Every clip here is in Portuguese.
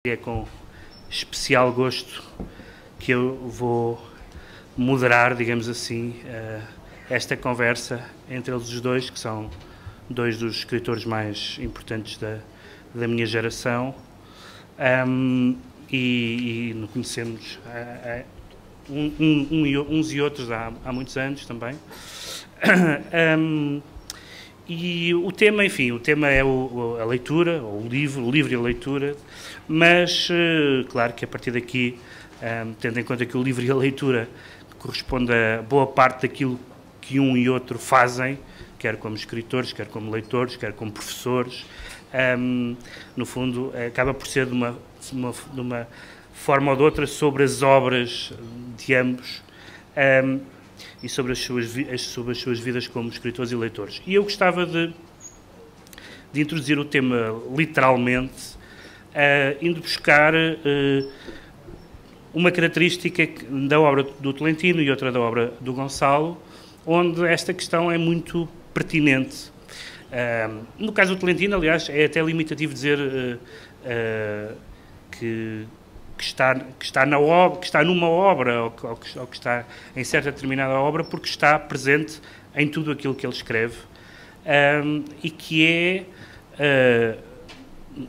É com especial gosto que eu vou moderar, digamos assim, esta conversa entre eles os dois, que são dois dos escritores mais importantes da minha geração, e nos conhecemos uns e outros há muitos anos também. E o tema, enfim, o tema é a leitura, ou o livro e a leitura, mas claro que a partir daqui, tendo em conta que o livro e a leitura corresponde a boa parte daquilo que um e outro fazem, quer como escritores, quer como leitores, quer como professores, no fundo acaba por ser de uma forma ou de outra sobre as obras de ambos, e sobre as suas vidas como escritores e leitores. E eu gostava de introduzir o tema literalmente, indo buscar uma característica da obra do Tolentino e outra da obra do Gonçalo, onde esta questão é muito pertinente. No caso do Tolentino, aliás, é até limitativo dizer que está numa obra ou que está em certa determinada obra, porque está presente em tudo aquilo que ele escreve, e que é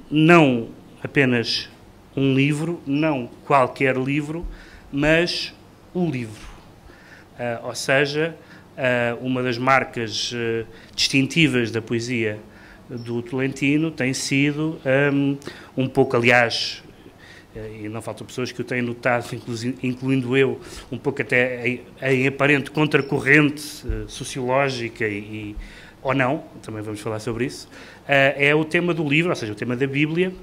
não apenas um livro, não qualquer livro, mas o livro. Ou seja, uma das marcas distintivas da poesia do Tolentino tem sido um pouco, aliás, e não faltam pessoas que o têm notado, incluindo eu, um pouco até em aparente contracorrente sociológica ou não, também vamos falar sobre isso, é o tema do livro, ou seja, o tema da Bíblia,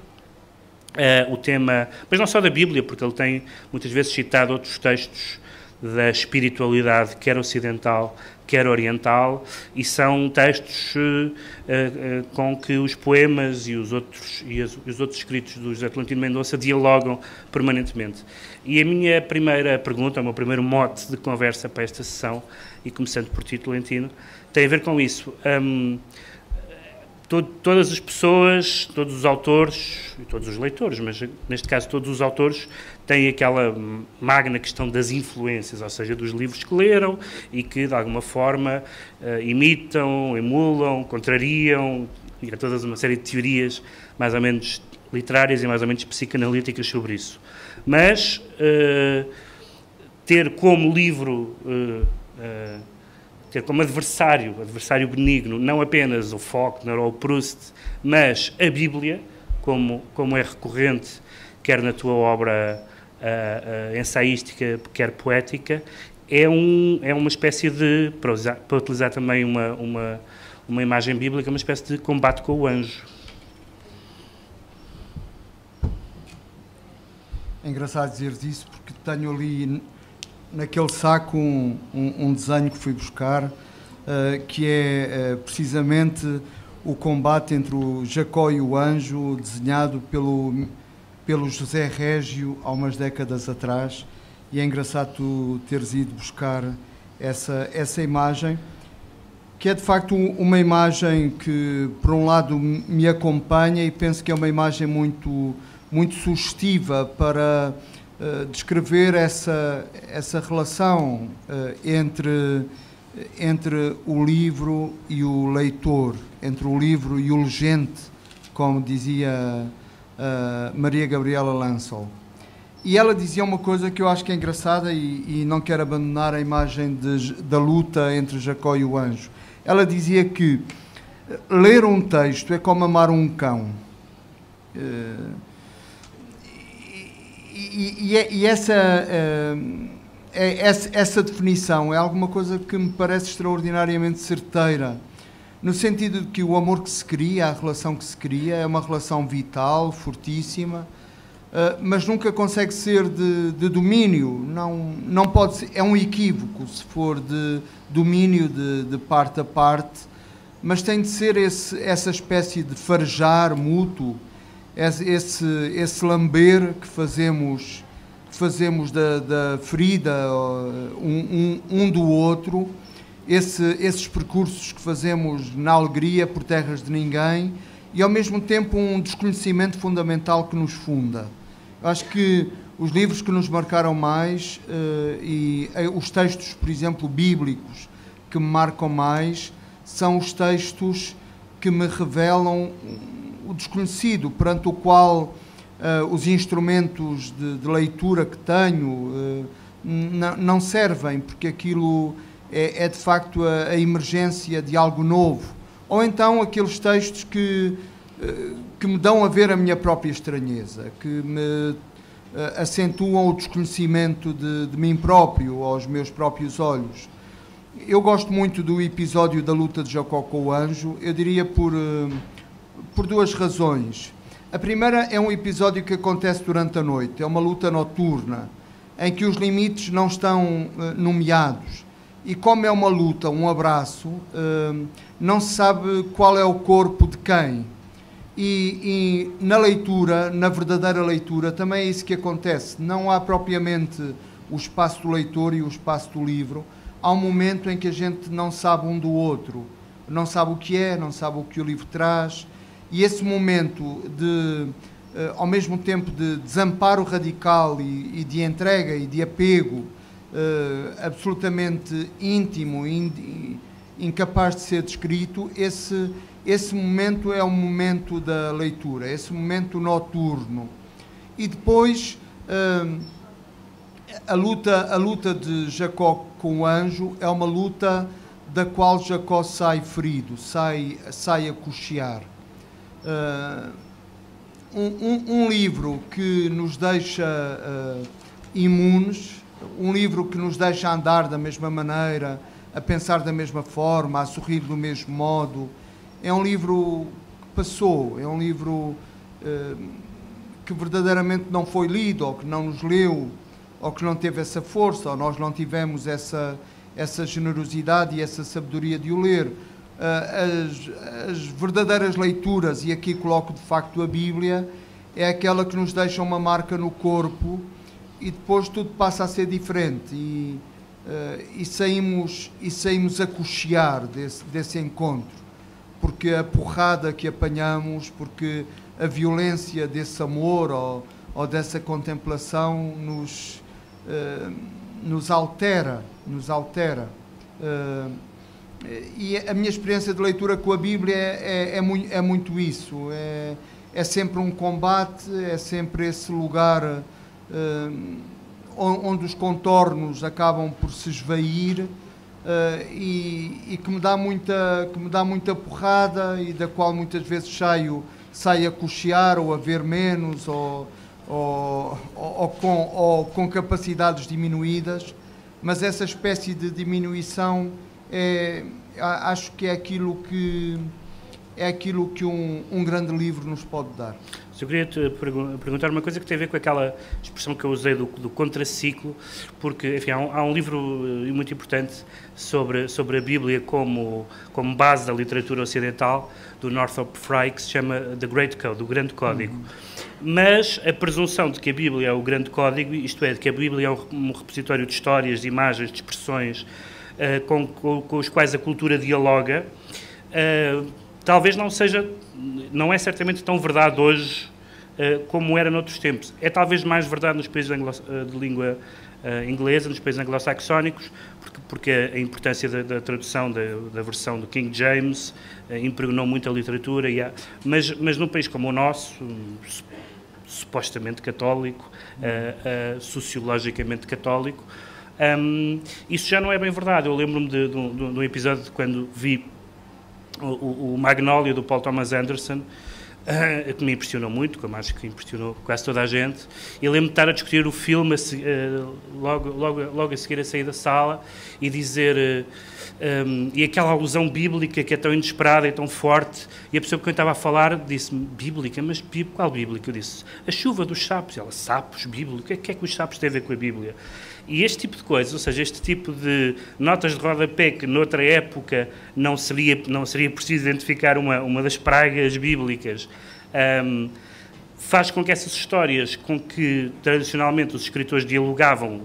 o tema, mas não só da Bíblia, porque ele tem muitas vezes citado outros textos da espiritualidade, quer ocidental, quer oriental, e são textos com que os poemas e os outros escritos do José Tolentino Mendonça dialogam permanentemente. E a minha primeira pergunta, o meu primeiro mote de conversa para esta sessão, e começando por ti, Tolentino, tem a ver com isso. Todas as pessoas, todos os autores e todos os leitores, mas neste caso todos os autores, têm aquela magna questão das influências, ou seja, dos livros que leram e que de alguma forma imitam, emulam, contrariam, e há toda uma série de teorias mais ou menos literárias e mais ou menos psicanalíticas sobre isso. Mas ter como livro, ter como adversário benigno, não apenas o Faulkner ou o Proust, mas a Bíblia, como é recorrente, quer na tua obra ensaística, quer poética, é uma espécie de, para utilizar também uma imagem bíblica, uma espécie de combate com o anjo. É engraçado dizer isso, porque tenho ali naquele saco um desenho que fui buscar, que é precisamente o combate entre o Jacó e o anjo, desenhado pelo José Régio há umas décadas atrás, e é engraçado tu teres ido buscar essa imagem, que é de facto uma imagem que, por um lado, me acompanha, e penso que é uma imagem muito, muito sugestiva para descrever essa relação entre o livro e o leitor, entre o livro e o legente, como dizia Maria Gabriela Lansel. E ela dizia uma coisa que eu acho que é engraçada, e não quero abandonar a imagem da luta entre Jacó e o anjo. Ela dizia que ler um texto é como amar um cão. E essa definição é alguma coisa que me parece extraordinariamente certeira, no sentido de que o amor que se cria, a relação que se cria, é uma relação vital, fortíssima, mas nunca consegue ser de domínio, não pode ser, é um equívoco se for de domínio de parte a parte, mas tem de ser essa espécie de farejar mútuo, esse lamber que fazemos da ferida um do outro, esses percursos que fazemos na alegria por terras de ninguém, e ao mesmo tempo um desconhecimento fundamental que nos funda. Eu acho que os livros que nos marcaram mais e os textos, por exemplo, bíblicos, que me marcam mais, são os textos que me revelam o desconhecido, perante o qual os instrumentos de leitura que tenho não servem, porque aquilo é de facto a emergência de algo novo. Ou então aqueles textos que me dão a ver a minha própria estranheza, que me acentuam o desconhecimento de mim próprio, aos meus próprios olhos. Eu gosto muito do episódio da luta de Jacó com o anjo, eu diria por duas razões. A primeira é um episódio que acontece durante a noite, é uma luta noturna, em que os limites não estão nomeados. E como é uma luta, um abraço, não se sabe qual é o corpo de quem. E na leitura, na verdadeira leitura, também é isso que acontece. Não há propriamente o espaço do leitor e o espaço do livro. Há um momento em que a gente não sabe um do outro, não sabe o que é, não sabe o que o livro traz, e esse momento ao mesmo tempo de desamparo radical e de entrega e de apego absolutamente íntimo, incapaz de ser descrito, esse momento é o momento da leitura, esse momento noturno. E depois a luta de Jacó com o anjo é uma luta da qual Jacó sai ferido, sai a coxear. Um livro que nos deixa imunes, um livro que nos deixa andar da mesma maneira, a pensar da mesma forma, a sorrir do mesmo modo, é um livro que passou, é um livro que verdadeiramente não foi lido, ou que não nos leu, ou que não teve essa força, ou nós não tivemos essa generosidade e essa sabedoria de o ler. As verdadeiras leituras, e aqui coloco de facto a Bíblia, é aquela que nos deixa uma marca no corpo e depois tudo passa a ser diferente e saímos a coxear desse encontro, porque a porrada que apanhamos, porque a violência desse amor ou dessa contemplação nos altera. E a minha experiência de leitura com a Bíblia é muito isso, é sempre um combate, é sempre esse lugar onde os contornos acabam por se esvair e que me dá muita porrada e da qual muitas vezes saio a coxear ou a ver menos ou com capacidades diminuídas, mas essa espécie de diminuição acho que é aquilo que um grande livro nos pode dar. Eu queria te perguntar uma coisa que tem a ver com aquela expressão que eu usei do contraciclo, porque, enfim, há um livro muito importante sobre a Bíblia como base da literatura ocidental, do Northrop Frye, que se chama The Great Code, o Grande Código. Mas a presunção de que a Bíblia é o Grande Código, isto é, de que a Bíblia é um repositório de histórias, de imagens, de expressões com os quais a cultura dialoga, talvez não é certamente tão verdade hoje como era noutros tempos. É talvez mais verdade nos países de língua inglesa, nos países anglo-saxónicos, porque a importância da tradução da versão do King James impregnou muito a literatura, mas num país como o nosso, supostamente católico, sociologicamente católico, isso já não é bem verdade. Eu lembro-me de um episódio de quando vi o Magnolia, do Paul Thomas Anderson, que me impressionou muito, como acho que impressionou quase toda a gente, e lembro-me de estar a discutir o filme logo a seguir a sair da sala e dizer e aquela alusão bíblica que é tão inesperada e tão forte, e a pessoa com quem estava a falar disse-me: bíblica? Mas qual bíblica? Eu disse: a chuva dos sapos. Ela: sapos, Bíblia? O que é que os sapos têm a ver com a Bíblia? E este tipo de coisas, ou seja, este tipo de notas de rodapé que noutra época não seria preciso identificar uma das pragas bíblicas, faz com que essas histórias com que tradicionalmente os escritores dialogavam,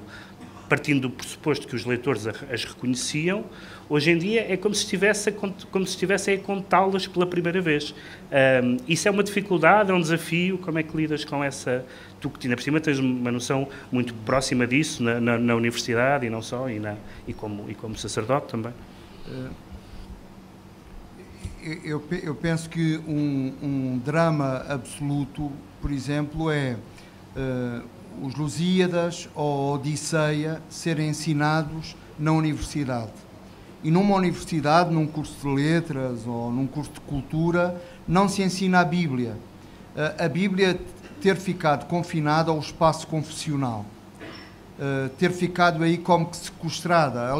partindo do pressuposto que os leitores as reconheciam, Hoje em dia é como se estivessem a contá-las pela primeira vez. Isso é uma dificuldade, é um desafio. Como é que lidas com essa... Tu que ainda por cima tens uma noção muito próxima disso na universidade e não só, e como sacerdote também. Eu penso que um drama absoluto, por exemplo, é os Lusíadas ou a Odisseia serem ensinados na universidade. E numa universidade, num curso de letras ou num curso de cultura, não se ensina a Bíblia. A Bíblia ter ficado confinada ao espaço confessional, ter ficado aí como que sequestrada.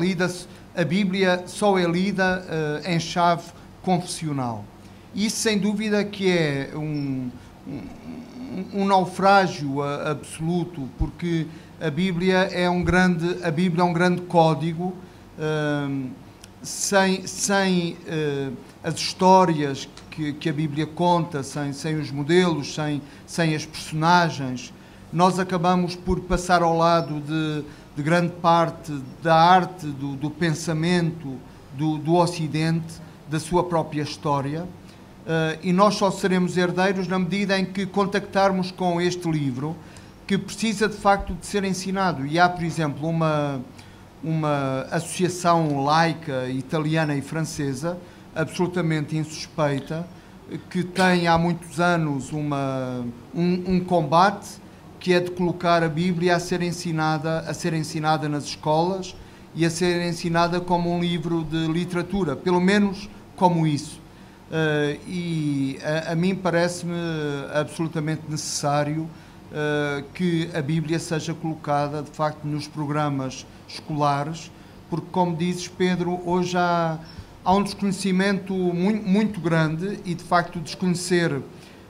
A Bíblia só é lida em chave confessional. Isso, sem dúvida, que é um naufrágio absoluto, porque a Bíblia é um grande código, sem as histórias que a Bíblia conta, sem os modelos, sem as personagens, nós acabamos por passar ao lado de grande parte da arte, do pensamento do Ocidente, da sua própria história, e nós só seremos herdeiros na medida em que contactarmos com este livro, que precisa de facto de ser ensinado. E há, por exemplo, uma associação laica italiana e francesa, absolutamente insuspeita, que tem há muitos anos um combate, que é de colocar a Bíblia a ser ensinada nas escolas e a ser ensinada como um livro de literatura, pelo menos como isso. E a mim parece-me absolutamente necessário que a Bíblia seja colocada, de facto, nos programas escolares, porque, como dizes, Pedro, hoje há um desconhecimento muito grande e, de facto, desconhecer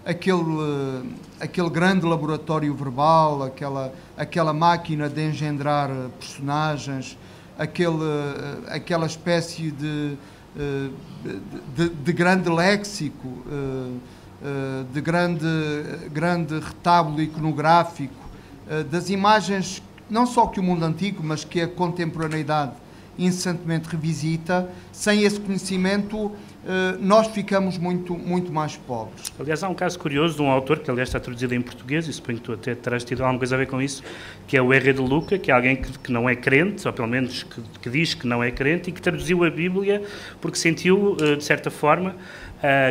aquele grande laboratório verbal, aquela máquina de engendrar personagens, aquela espécie de grande léxico, de grande retábulo iconográfico, das imagens, não só que o mundo antigo, mas que a contemporaneidade incessantemente revisita. Sem esse conhecimento, nós ficamos muito mais pobres. Aliás, há um caso curioso de um autor, que aliás está traduzido em português, e suponho que tu até terás tido alguma coisa a ver com isso, que é o R. de Luca, que é alguém que não é crente, ou pelo menos que diz que não é crente, e que traduziu a Bíblia porque sentiu, de certa forma,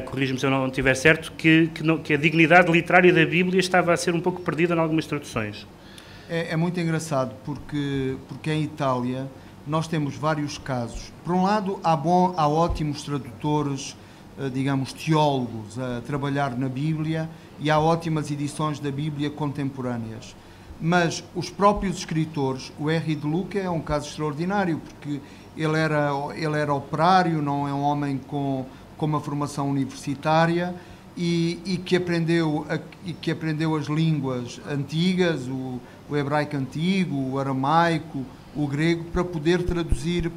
corrijo-me se eu não estiver certo, que a dignidade literária da Bíblia estava a ser um pouco perdida em algumas traduções. É muito engraçado, porque em Itália nós temos vários casos. Por um lado, há ótimos tradutores, digamos, teólogos a trabalhar na Bíblia, e há ótimas edições da Bíblia contemporâneas. Mas os próprios escritores, o R. de Luca é um caso extraordinário, porque ele era operário, não é um homem com uma formação universitária, e que aprendeu as línguas antigas, o hebraico antigo, o aramaico, o grego, para poder traduzir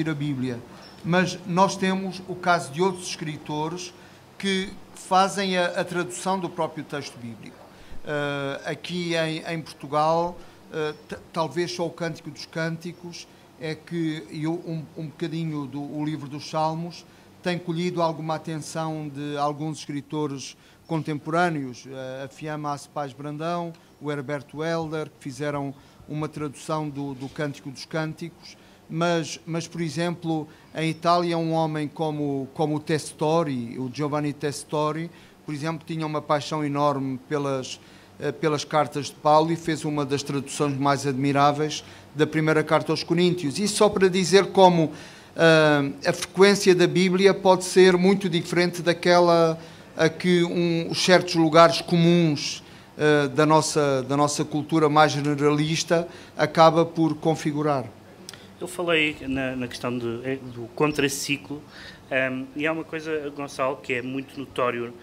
a Bíblia. Mas nós temos o caso de outros escritores que fazem a tradução do próprio texto bíblico. Aqui em Portugal, talvez só o Cântico dos Cânticos é que um bocadinho o livro dos Salmos tem colhido alguma atenção de alguns escritores contemporâneos, a Fiamma Paz Brandão, o Herberto Helder, que fizeram uma tradução do Cântico dos Cânticos, mas, por exemplo, em Itália, um homem como o Testori, o Giovanni Testori, por exemplo, tinha uma paixão enorme pelas cartas de Paulo e fez uma das traduções mais admiráveis da primeira carta aos Coríntios. Isso só para dizer como a frequência da Bíblia pode ser muito diferente daquela a que os certos lugares comuns da nossa cultura mais generalista acaba por configurar. Eu falei na questão do contraciclo, e há uma coisa, Gonçalo, que é muito notório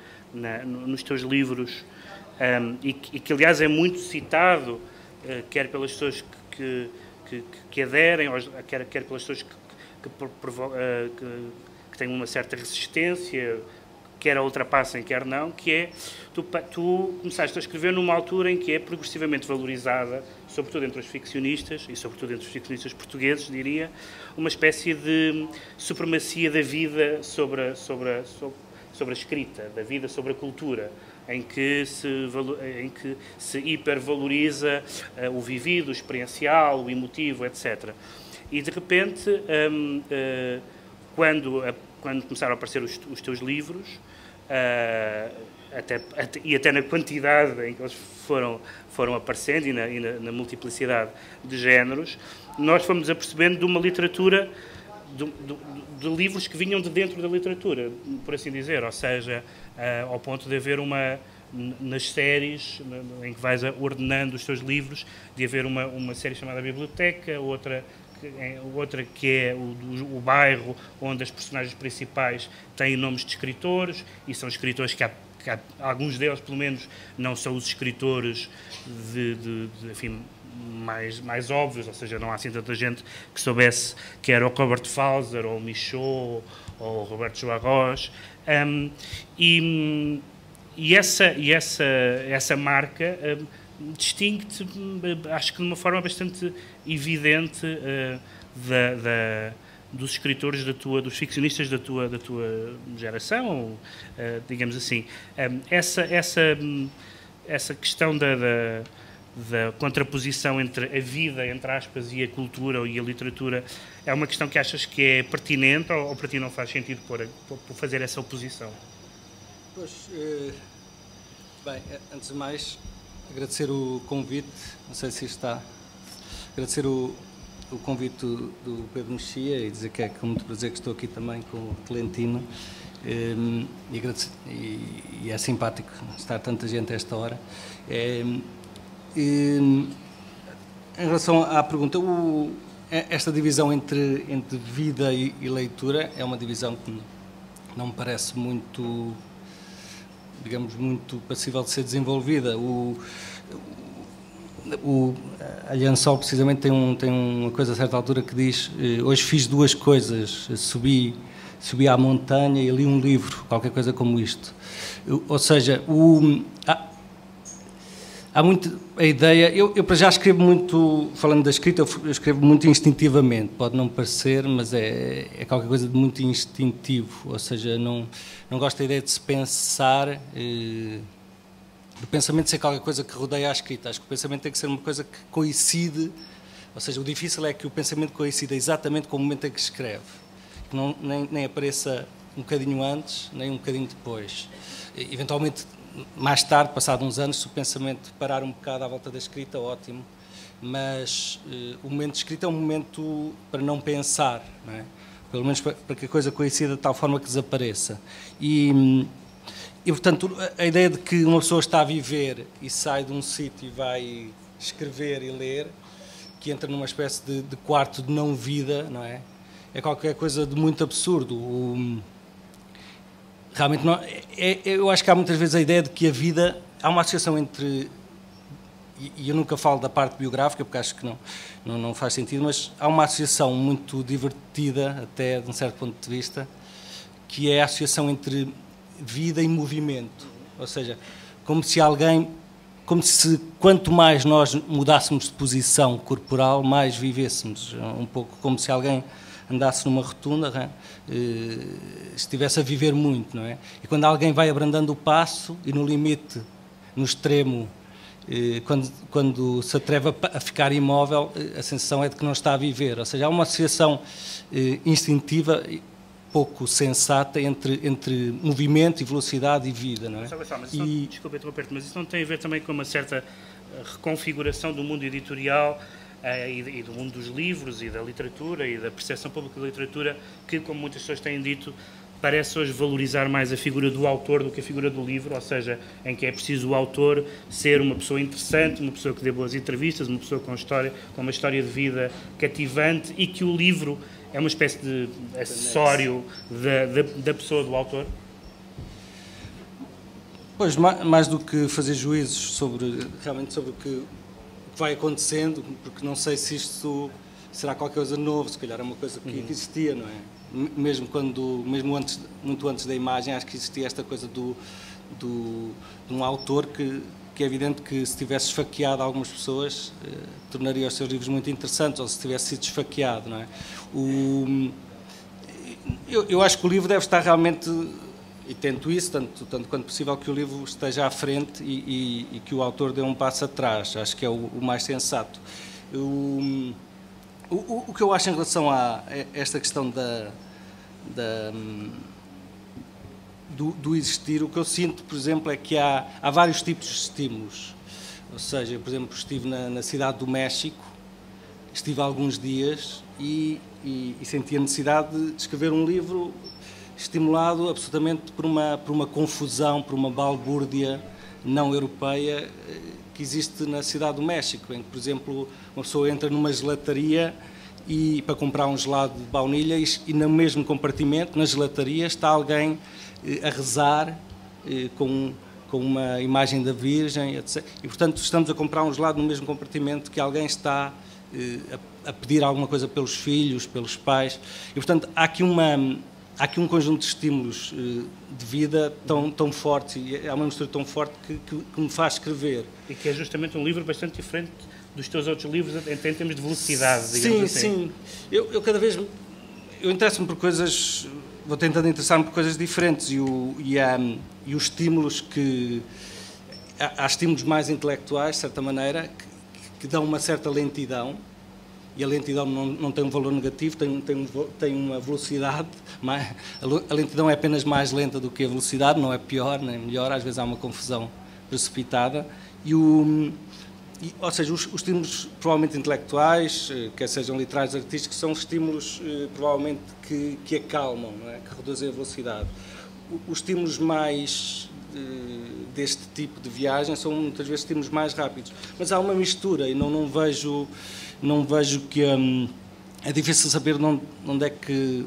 nos teus livros, e que aliás é muito citado, quer pelas pessoas que aderem, quer pelas pessoas que têm uma certa resistência, quer a ultrapassem, quer não, que é, tu começaste a escrever numa altura em que é progressivamente valorizada, sobretudo entre os ficcionistas, e sobretudo entre os ficcionistas portugueses, diria, uma espécie de supremacia da vida sobre a escrita, da vida sobre a cultura, em que se hipervaloriza o vivido, o experiencial, o emotivo, etc. E, de repente, quando começaram a aparecer os teus livros, e até na quantidade em que eles foram aparecendo e na multiplicidade de géneros, nós fomos apercebendo de uma literatura, de livros que vinham de dentro da literatura, por assim dizer, ou seja, ao ponto de haver nas séries em que vais ordenando os teus livros, de haver uma série chamada Biblioteca, outra que é o bairro onde as personagens principais têm nomes de escritores, e são escritores que alguns deles, pelo menos, não são os escritores enfim, mais óbvios, ou seja, não há assim tanta gente que soubesse que era o Robert Fauser, ou o Michaud, ou o Roberto Juarros, e essa marca distingue-te, acho que de uma forma bastante evidente, dos escritores dos ficcionistas da tua geração, digamos assim. Essa questão da contraposição entre a vida, entre aspas, e a cultura e a literatura é uma questão que achas que é pertinente, ou para ti não faz sentido por fazer essa oposição? Pois, bem, antes de mais, agradecer o convite, não sei se está, agradecer o convite do Pedro Mexia e dizer que é com muito prazer que estou aqui também com o Tolentino, e é simpático estar tanta gente a esta hora. Em relação à pergunta, esta divisão entre vida e leitura é uma divisão que não me parece muito, digamos, muito passível de ser desenvolvida. A Jansol precisamente tem uma coisa a certa altura que diz: hoje fiz duas coisas, subi à montanha e li um livro, qualquer coisa como isto. Ou seja, há muito a ideia, eu para já escrevo muito, falando da escrita, eu escrevo muito instintivamente, pode não parecer, mas é qualquer coisa de muito instintivo, ou seja, não gosto da ideia de se pensar, do pensamento ser qualquer coisa que rodeia a escrita. Acho que o pensamento tem que ser uma coisa que coincide, ou seja, o difícil é que o pensamento coincida exatamente com o momento em que escreve, que nem apareça um bocadinho antes, nem um bocadinho depois. Eventualmente, mais tarde, passado uns anos, se o pensamento parar um bocado à volta da escrita, ótimo, mas o momento de escrita é um momento para não pensar, não é? Pelo menos para que a coisa coincida de tal forma que desapareça. E, portanto, a ideia de que uma pessoa está a viver e sai de um sítio e vai escrever e ler, que entra numa espécie de quarto de não-vida, não é? É qualquer coisa de muito absurdo. Realmente, eu acho que há muitas vezes a ideia de que a vida... Há uma associação entre... E eu nunca falo da parte biográfica, porque acho que não faz sentido, mas há uma associação muito divertida, até de um certo ponto de vista, que é a associação entre vida e movimento. Ou seja, como se quanto mais nós mudássemos de posição corporal, mais vivêssemos. Um pouco como se alguém andasse numa rotunda, estivesse a viver muito, não é? E quando alguém vai abrandando o passo e no limite, no extremo, quando se atreve a ficar imóvel, a sensação é de que não está a viver. Ou seja, há uma associação instintiva pouco sensata entre movimento e velocidade e vida, não é? Desculpa interromper-te, mas isso não tem a ver também com uma certa reconfiguração do mundo editorial e do mundo dos livros e da literatura e da percepção pública da literatura, que, como muitas pessoas têm dito, parece hoje valorizar mais a figura do autor do que a figura do livro, ou seja, em que é preciso o autor ser uma pessoa interessante, uma pessoa que dê boas entrevistas, uma pessoa com uma história de vida cativante, e que o livro é uma espécie de acessório da pessoa, do autor? Pois, mais do que fazer juízos realmente sobre o que vai acontecendo, porque não sei se isto será qualquer coisa novo, se calhar é uma coisa que existia, não é? muito antes da imagem, acho que existia esta coisa de um autor que é evidente que se tivesse esfaqueado algumas pessoas, tornaria os seus livros muito interessantes, ou se tivesse sido esfaqueado, não é? Eu acho que o livro deve estar realmente, e tento isso, tanto quanto possível, que o livro esteja à frente e que o autor dê um passo atrás. Acho que é o mais sensato. O que eu acho em relação a esta questão do existir, o que eu sinto, por exemplo, é que há vários tipos de estímulos. Ou seja, eu, por exemplo, estive na cidade do México, estive há alguns dias e senti a necessidade de escrever um livro estimulado absolutamente por uma confusão, por uma balbúrdia não europeia que existe na cidade do México, em que, por exemplo, uma pessoa entra numa gelataria para comprar um gelado de baunilha e no mesmo compartimento, na gelataria, está alguém a rezar com uma imagem da Virgem, etc. E, portanto, estamos a comprar um gelado no mesmo compartimento que alguém está a pedir alguma coisa pelos filhos, pelos pais. E, portanto, há aqui um conjunto de estímulos de vida tão forte, e há uma mistura tão forte que me faz escrever. E que é justamente um livro bastante diferente dos teus outros livros em termos de velocidade, digamos assim. Sim. Eu cada vez... Eu interesso-me por coisas... Vou tentando interessar-me por coisas diferentes e os estímulos que... Há estímulos mais intelectuais, de certa maneira, que dão uma certa lentidão, e a lentidão não tem um valor negativo, tem uma velocidade. A lentidão é apenas mais lenta do que a velocidade, não é pior nem melhor, às vezes há uma confusão precipitada. Ou seja, os estímulos provavelmente intelectuais, quer sejam literários, artísticos, são estímulos provavelmente que acalmam, não é? Que reduzem a velocidade. Os estímulos mais deste tipo de viagem são muitas vezes estímulos mais rápidos. Mas há uma mistura e não vejo que... é difícil saber onde é que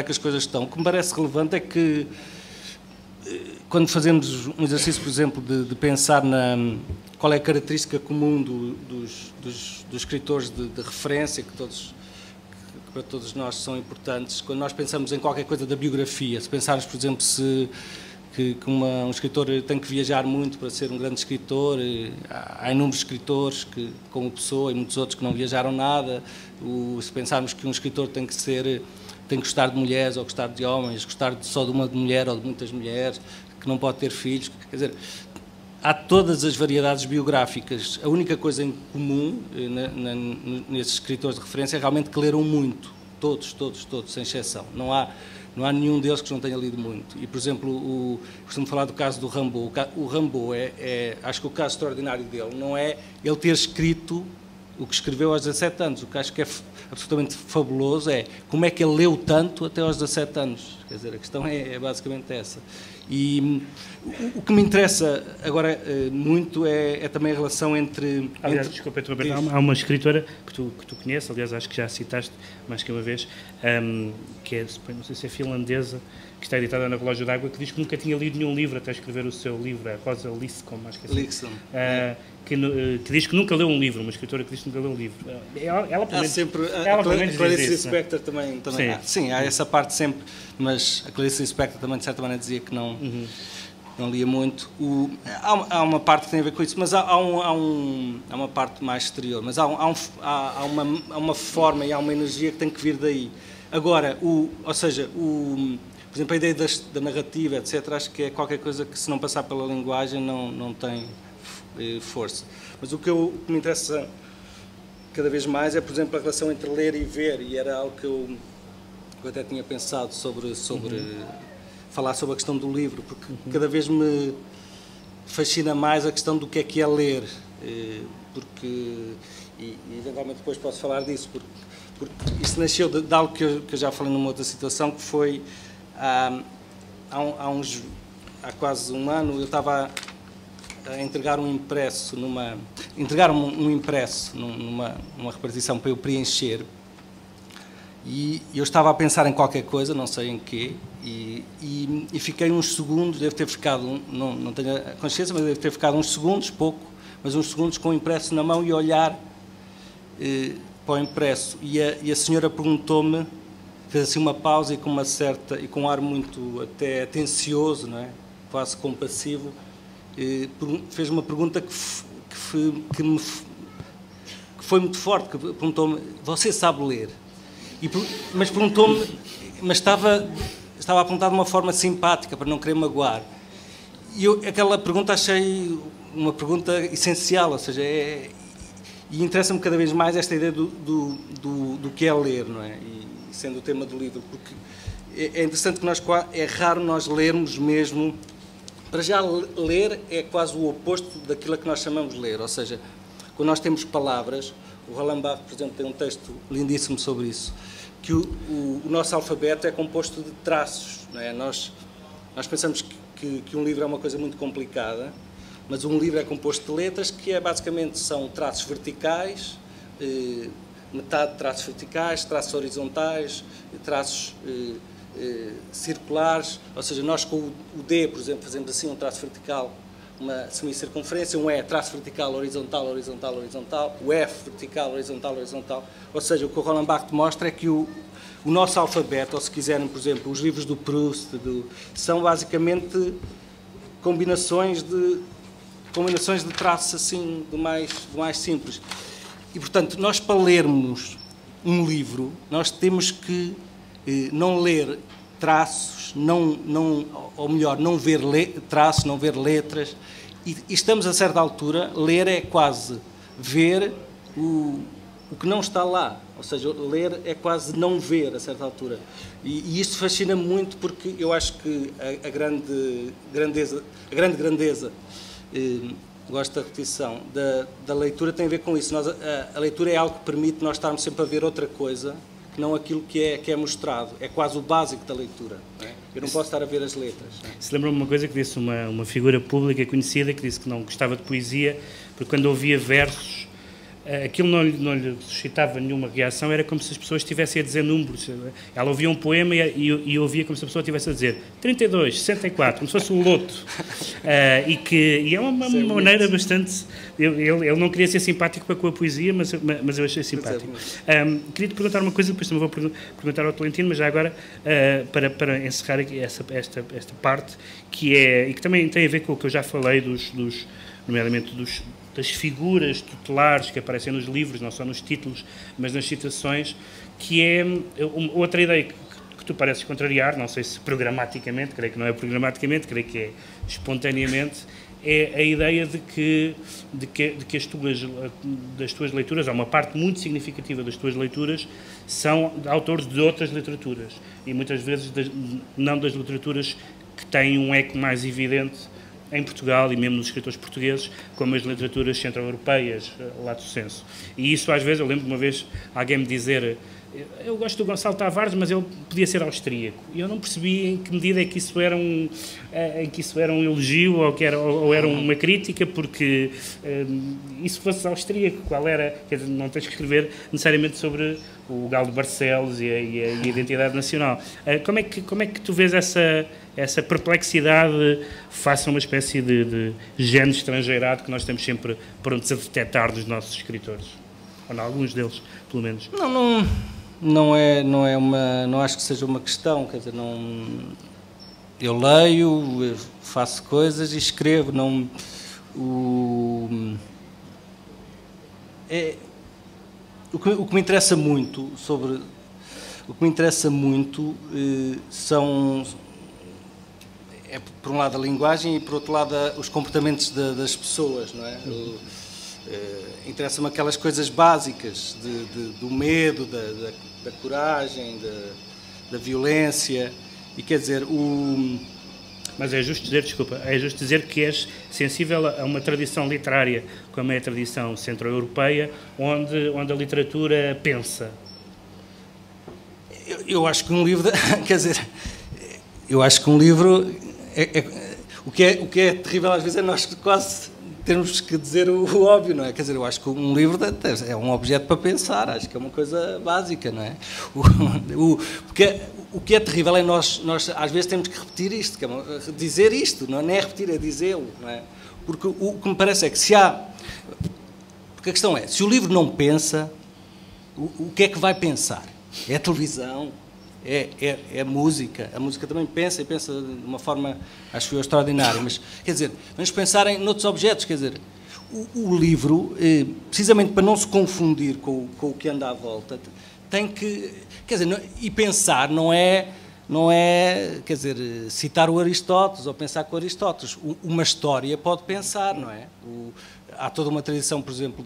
as coisas estão. O que me parece relevante é que quando fazemos um exercício, por exemplo, de pensar qual é a característica comum dos escritores de referência, que para todos nós são importantes, quando nós pensamos em qualquer coisa da biografia, se pensarmos, por exemplo, que um escritor tem que viajar muito para ser um grande escritor, há inúmeros escritores, como Pessoa e muitos outros, que não viajaram nada. Se pensarmos que um escritor tem que gostar de mulheres ou gostar de homens, gostar só de uma mulher ou de muitas mulheres, que não pode ter filhos, quer dizer, há todas as variedades biográficas. A única coisa em comum nesses escritores de referência é realmente que leram muito, todos, sem exceção. Não há nenhum deles que não tenha lido muito. E, por exemplo, costumo falar do caso do Rimbaud. O Rimbaud acho que o caso extraordinário dele não é ele ter escrito o que escreveu aos 17 anos. O que acho que é absolutamente fabuloso é como é que ele leu tanto até aos 17 anos. Quer dizer, a questão é basicamente essa. E o que me interessa agora muito é também a relação entre... Aliás, desculpa, há uma escritora que tu conheces, aliás, acho que já a citaste mais que uma vez, que é, não sei se é finlandesa, que está editada na Relógio d'Água, que diz que nunca tinha lido nenhum livro até escrever o seu livro, a Rosa Lisscom, acho que é assim. Que diz que nunca leu um livro, uma escritora que diz que nunca leu um livro. Ela pelo menos, a Clarice Lispector também sim, há essa parte sempre, mas a Clarice Lispector também de certa maneira dizia que não lia muito. Há uma parte que tem a ver com isso, mas há uma parte mais exterior, mas há uma forma e há uma energia que tem que vir daí. Agora, ou seja, por exemplo, a ideia da narrativa, etc., acho que é qualquer coisa que, se não passar pela linguagem, não tem força. Mas o que me interessa cada vez mais é, por exemplo, a relação entre ler e ver, e era algo que eu até tinha pensado sobre falar sobre a questão do livro, porque cada vez me fascina mais a questão do que é ler, porque, e eventualmente depois posso falar disso, porque isso nasceu de algo que eu já falei numa outra situação, que foi há quase um ano eu estava a entregar um impresso numa repartição para eu preencher, e eu estava a pensar em qualquer coisa, não sei em quê, e fiquei uns segundos, devo ter ficado, não tenho a consciência, mas devo ter ficado uns segundos, pouco, mas uns segundos com o impresso na mão e olhar para o impresso, e a senhora perguntou-me fez assim uma pausa e com uma certa, e com um ar muito até atencioso, não é? Quase compassivo, fez uma pergunta que foi muito forte, que perguntou-me: você sabe ler? Mas perguntou-me, mas estava a perguntar de uma forma simpática, para não querer magoar. E eu aquela pergunta achei uma pergunta essencial, ou seja, e interessa-me cada vez mais esta ideia do que é ler, não é? E sendo o tema do livro, porque é interessante que é raro nós lermos mesmo. Para já, ler é quase o oposto daquilo a que nós chamamos de ler, ou seja, quando nós temos palavras, o Roland Barthes, por exemplo, tem um texto lindíssimo sobre isso, que o nosso alfabeto é composto de traços, não é? Nós pensamos que um livro é uma coisa muito complicada, mas um livro é composto de letras que basicamente são traços verticais, metade de traços verticais, traços horizontais, traços circulares, ou seja, nós com o D, por exemplo, fazemos assim um traço vertical, uma semicircunferência, um E, traço vertical, horizontal, horizontal, horizontal, o F, vertical, horizontal, horizontal, ou seja, o que o Roland Barthes mostra é que o nosso alfabeto, ou se quiserem, por exemplo, os livros do Proust, são basicamente combinações de traços assim, do mais simples. E, portanto, nós para lermos um livro, nós temos que não ler traços, ou melhor, não ver traços, não ver letras, e estamos a certa altura, ler é quase ver o que não está lá, ou seja, ler é quase não ver a certa altura, e isto fascina-me muito porque eu acho que a grande grandeza, gosto da repetição, da leitura tem a ver com isso. A leitura é algo que permite nós estarmos sempre a ver outra coisa, que não aquilo que é mostrado. É quase o básico da leitura. Não é? Eu não posso estar a ver as letras. Se lembra-me uma coisa que disse uma figura pública conhecida, que disse que não gostava de poesia, porque quando ouvia versos, aquilo não lhe suscitava nenhuma reação, era como se as pessoas estivessem a dizer números. Ela ouvia um poema e ouvia como se a pessoa estivesse a dizer 32, 64, como se fosse um loto. E é uma maneira bastante... Ele não queria ser simpático com a poesia, mas eu achei simpático. Queria-te perguntar uma coisa, depois também vou perguntar ao Tolentino, mas já agora, para encerrar aqui esta parte, e que também tem a ver com o que eu já falei, nomeadamente das figuras tutelares que aparecem nos livros, não só nos títulos, mas nas citações, que é outra ideia que tu pareces contrariar, não sei se programaticamente, creio que não é programaticamente, creio que é espontaneamente, é a ideia de que das tuas leituras, ou uma parte muito significativa das tuas leituras, são de autores de outras literaturas, e muitas vezes não das literaturas que têm um eco mais evidente em Portugal e mesmo nos escritores portugueses, como as literaturas centro-europeias, lato sensu. E isso, às vezes, eu lembro de uma vez alguém me dizer: eu gosto do Gonçalo Tavares, mas ele podia ser austríaco. E eu não percebi em que medida é que isso era um elogio ou era uma crítica, porque e se fosse austríaco, qual era? Quer dizer, não tens que escrever necessariamente sobre o Galo de Barcelos e a identidade nacional. Como é que tu vês essa perplexidade face a uma espécie de gene estrangeirado que nós estamos sempre prontos a detectar dos nossos escritores? Ou em alguns deles, pelo menos. Não acho que seja uma questão, quer dizer, eu leio, eu faço coisas e escrevo, o que me interessa muito são, por um lado, a linguagem e, por outro lado, os comportamentos das pessoas, não é? Interessa-me aquelas coisas básicas do medo, da coragem, da violência, e quer dizer, Mas é justo dizer que és sensível a uma tradição literária, como é a tradição centro-europeia, onde a literatura pensa. Eu acho que um livro, quer dizer, eu acho que um livro, o que é terrível às vezes é nós quase temos que dizer o óbvio, não é? Quer dizer, eu acho que um livro é um objeto para pensar, acho que é uma coisa básica, não é? O que é terrível é nós às vezes temos que repetir isto, dizer isto, não é repetir, é dizê-lo, não é? Porque o que me parece é que porque a questão é, se o livro não pensa, o que é que vai pensar? É a televisão, é música. A música também pensa, e pensa de uma forma, acho eu, extraordinária. Mas, quer dizer, vamos pensar em outros objetos, quer dizer, o livro, precisamente para não se confundir com o que anda à volta, tem que, quer dizer, e pensar não é, quer dizer, citar o Aristóteles ou pensar com Aristóteles. Uma história pode pensar, não é? Há toda uma tradição, por exemplo,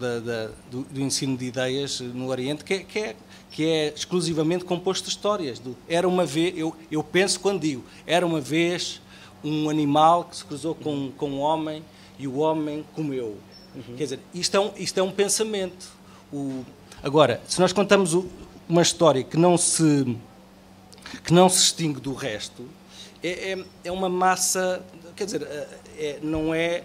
do ensino de ideias no Oriente que é exclusivamente composto de histórias. Era uma vez, eu penso quando digo, era uma vez um animal que se cruzou com um homem e o homem comeu. Quer dizer, isto é um pensamento. Agora, se nós contamos uma história que não se distingue do resto, é uma massa, quer dizer, não é...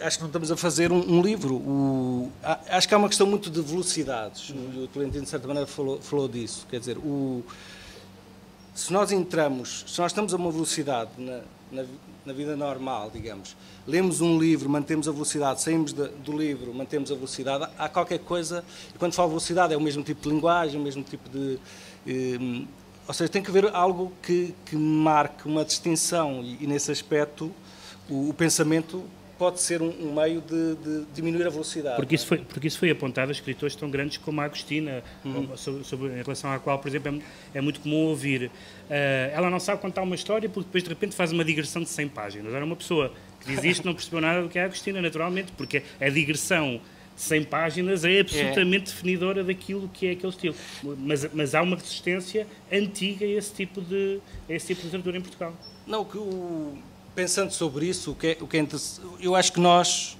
Acho que não estamos a fazer um livro. Acho que há uma questão muito de velocidades. O Tolentino, de certa maneira, falou disso. Quer dizer, se nós estamos a uma velocidade na vida normal, digamos, lemos um livro, mantemos a velocidade, saímos do livro, mantemos a velocidade, há qualquer coisa, e quando falo velocidade é o mesmo tipo de linguagem, o mesmo tipo de... ou seja, tem que haver algo que marque uma distinção, e nesse aspecto o pensamento pode ser um meio de diminuir a velocidade. Porque isso foi apontado a escritores tão grandes como a Agostina, em relação à qual, por exemplo, é muito comum ouvir. Ela não sabe contar uma história porque depois, de repente, faz uma digressão de 100 páginas. Era uma pessoa que diz isto não percebeu nada do que é a Agostina, naturalmente, porque a digressão de 100 páginas é absolutamente definidora daquilo que é aquele estilo. Mas há uma resistência antiga a esse tipo de literatura em Portugal. Não, pensando sobre isso, o que é interessante, eu acho que nós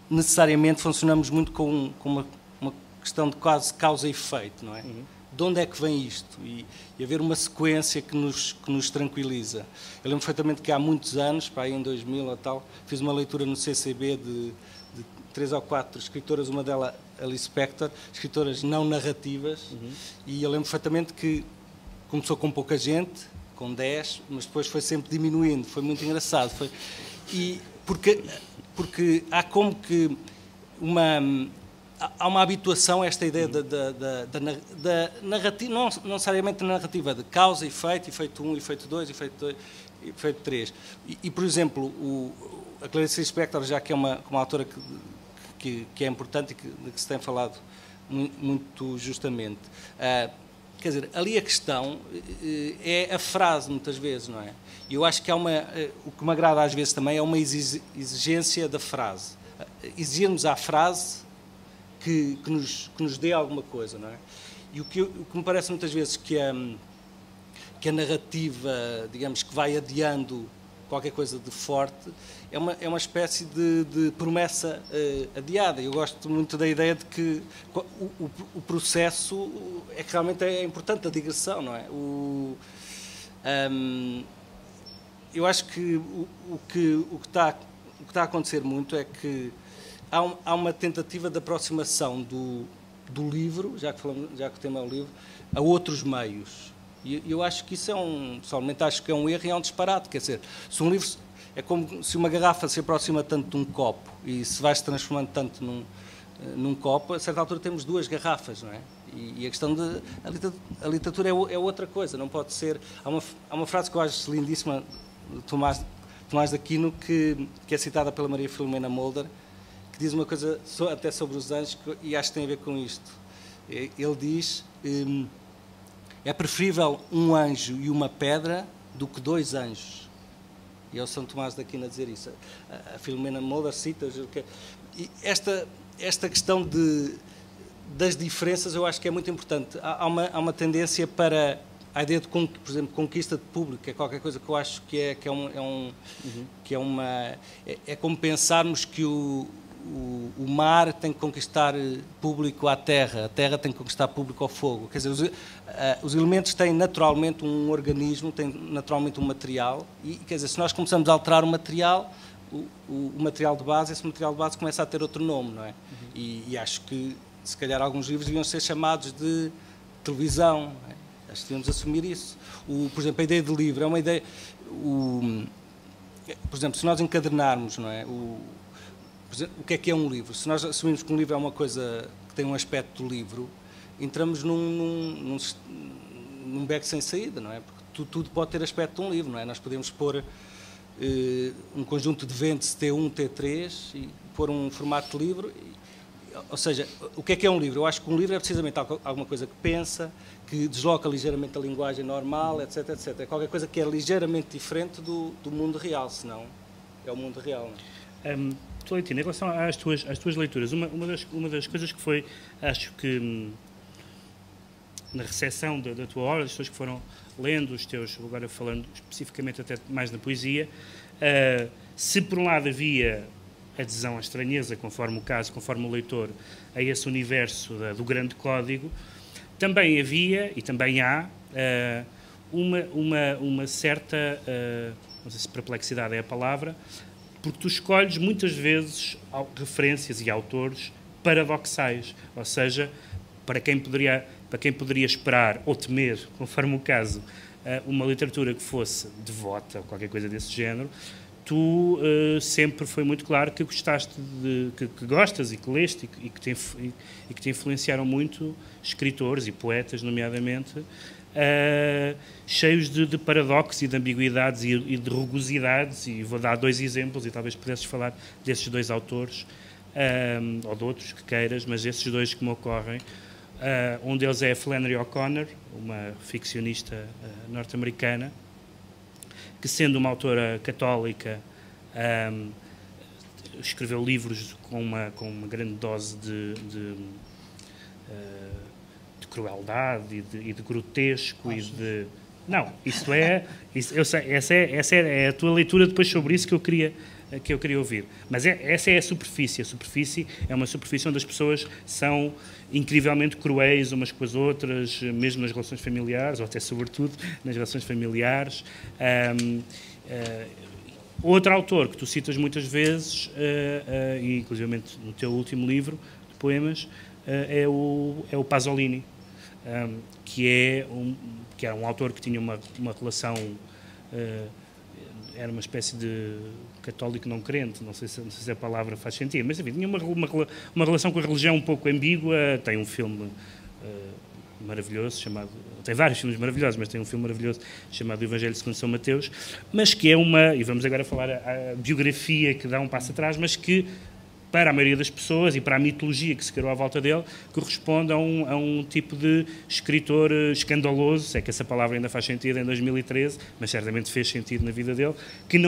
necessariamente funcionamos muito com uma questão de quase causa e efeito, não é? De onde é que vem isto? E haver uma sequência que nos tranquiliza. Eu lembro perfeitamente que há muitos anos, para aí em 2000 ou tal, fiz uma leitura no CCB de 3 ou 4 escritoras, uma delas Alice Spector, escritoras não narrativas, e eu lembro perfeitamente que começou com pouca gente, com 10, mas depois foi sempre diminuindo, foi muito engraçado. Porque há como que há uma habituação a esta ideia da narrativa, não necessariamente da narrativa, de causa, efeito 1, efeito 2, efeito 3. E por exemplo, a Clarice Lispector, já que é uma autora que é importante e de que se tem falado muito justamente, quer dizer, ali a questão é a frase, muitas vezes, não é? E eu acho que o que me agrada às vezes também é uma exigência da frase. Exigirmos à frase que nos dê alguma coisa, não é? E o que me parece muitas vezes que a narrativa, digamos, que vai adiando qualquer coisa de forte, é uma espécie de promessa adiada. Eu gosto muito da ideia de que o processo é que realmente é importante, a digressão, não é? Eu acho que o que está a acontecer muito é que há uma tentativa de aproximação do livro, já que o tema é o livro, a outros meios. E eu acho que isso pessoalmente acho que é um erro e é um disparate. Quer dizer, se um livro é como se uma garrafa se aproxima tanto de um copo e se vai se transformando tanto num copo, a certa altura temos 2 garrafas, não é? E a questão a literatura é outra coisa, não pode ser... Há uma frase que eu acho lindíssima de Tomás de Aquino que é citada pela Maria Filomena Mulder, que diz uma coisa até sobre os anjos e acho que tem a ver com isto. Ele diz... é preferível um anjo e uma pedra do que 2 anjos. E é o São Tomás de Aquino a dizer isso. A Filomena Mulder cita... E esta questão das diferenças eu acho que é muito importante. Há uma tendência para a ideia de, por exemplo, conquista de público, é qualquer coisa que eu acho que é como pensarmos que o mar tem que conquistar público à terra, a terra tem que conquistar público ao fogo. Quer dizer, os elementos têm naturalmente um organismo, têm naturalmente um material, e quer dizer, se nós começamos a alterar o material, o material de base, esse material de base começa a ter outro nome, não é? E acho que, se calhar, alguns livros deviam ser chamados de televisão, não é? Acho que devíamos assumir isso. Por exemplo, a ideia de livro é uma ideia... por exemplo, se nós encadernarmos, não é? O que é um livro? Se nós assumirmos que um livro é uma coisa que tem um aspecto do livro, entramos num beco sem saída, não é? Porque tudo pode ter aspecto de um livro, não é? Nós podemos pôr um conjunto de ventos T1, T3 e pôr um formato de livro. Ou seja, o que é um livro? Eu acho que um livro é precisamente alguma coisa que pensa, que desloca ligeiramente a linguagem normal, etc, etc. É qualquer coisa que é ligeiramente diferente do mundo real, senão é o mundo real. Tolentino, em relação às tuas leituras, uma das coisas que foi, acho que na recepção da tua obra, as pessoas que foram lendo os teus, agora falando especificamente até mais na poesia, se por um lado havia adesão à estranheza, conforme o caso, conforme o leitor, a esse universo do grande código, também havia e também há uma certa, não sei se perplexidade é a palavra, porque tu escolhes muitas vezes referências e autores paradoxais, ou seja, para quem poderia esperar ou temer, conforme o caso, uma literatura que fosse devota ou qualquer coisa desse género, tu sempre foi muito claro que gostaste que gostas e que leste e que te influenciaram muito escritores e poetas, nomeadamente, cheios de paradoxos e de ambiguidades e de rugosidades, e vou dar 2 exemplos e talvez pudesses falar desses 2 autores, ou de outros que queiras, mas esses 2 que me ocorrem. Um deles é a Flannery O'Connor, uma ficcionista norte-americana, que, sendo uma autora católica, escreveu livros com uma grande dose de crueldade e de grotesco e de... Não, isso é... eu sei, essa é a tua leitura depois sobre isso que eu queria ouvir. Mas essa é a superfície. A superfície é uma superfície onde as pessoas são incrivelmente cruéis umas com as outras, mesmo nas relações familiares, ou até sobretudo nas relações familiares. Outro autor que tu citas muitas vezes, e inclusive no teu último livro de poemas, é o Pasolini, que era um autor que tinha uma relação, era uma espécie de católico não crente, não sei se a palavra faz sentido, mas enfim, tinha uma relação com a religião um pouco ambígua. Tem um filme maravilhoso chamado, tem vários filmes maravilhosos, mas tem um filme maravilhoso chamado O Evangelho segundo São Mateus, mas que é e vamos agora falar a biografia que dá um passo atrás, mas que para a maioria das pessoas e para a mitologia que se criou à volta dele, corresponde a um tipo de escritor escandaloso, se é que essa palavra ainda faz sentido em 2013, mas certamente fez sentido na vida dele, que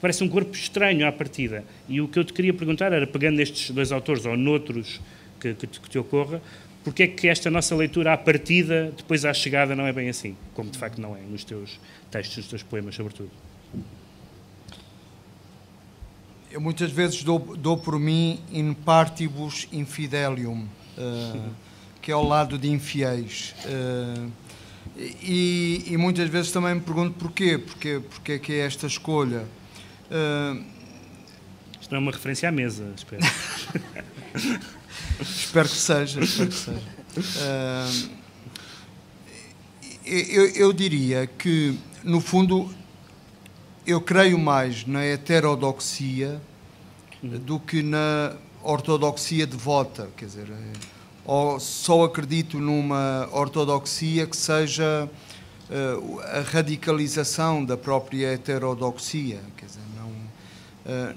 parece um corpo estranho à partida. E o que eu te queria perguntar era, pegando nestes 2 autores ou noutros que te ocorra, porque é que esta nossa leitura à partida, depois à chegada, não é bem assim, como de facto não é nos teus textos, nos teus poemas, sobretudo? Eu muitas vezes dou por mim in partibus infidelium, que é ao lado de infiéis. E muitas vezes também me pergunto porquê. Porque é que é esta escolha? Isto não é uma referência à mesa, espero. Espero que seja. Eu diria que, no fundo, eu creio mais na heterodoxia do que na ortodoxia devota, quer dizer, ou só acredito numa ortodoxia que seja a radicalização da própria heterodoxia, quer dizer,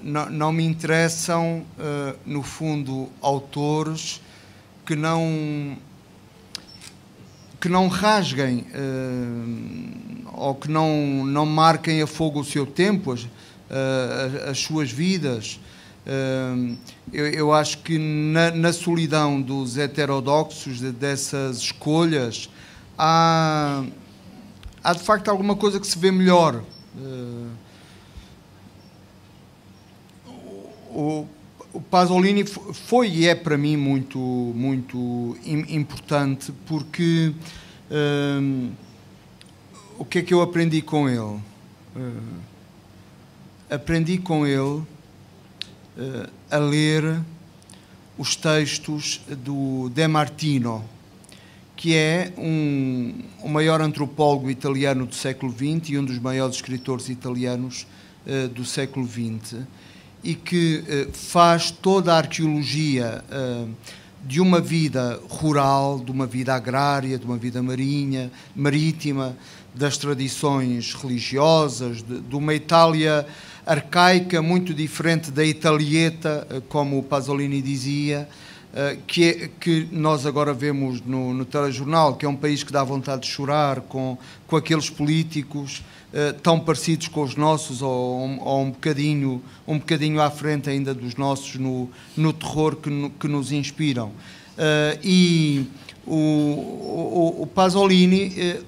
não me interessam, no fundo, autores que não rasguem ou que não marquem a fogo o seu tempo, as suas vidas. Eu acho que na solidão dos heterodoxos, dessas escolhas, há de facto alguma coisa que se vê melhor. O Pasolini foi e é para mim muito, muito importante, porque o que é que eu aprendi com ele? Aprendi com ele a ler os textos do De Martino, que é o maior antropólogo italiano do século XX e um dos maiores escritores italianos do século XX, e que faz toda a arqueologia de uma vida rural, de uma vida agrária, de uma vida marítima, das tradições religiosas, de uma Itália arcaica muito diferente da Italieta, como o Pasolini dizia, que nós agora vemos no telejornal, que é um país que dá vontade de chorar com aqueles políticos tão parecidos com os nossos, ou um bocadinho à frente ainda dos nossos no terror que nos inspiram. E o Pasolini,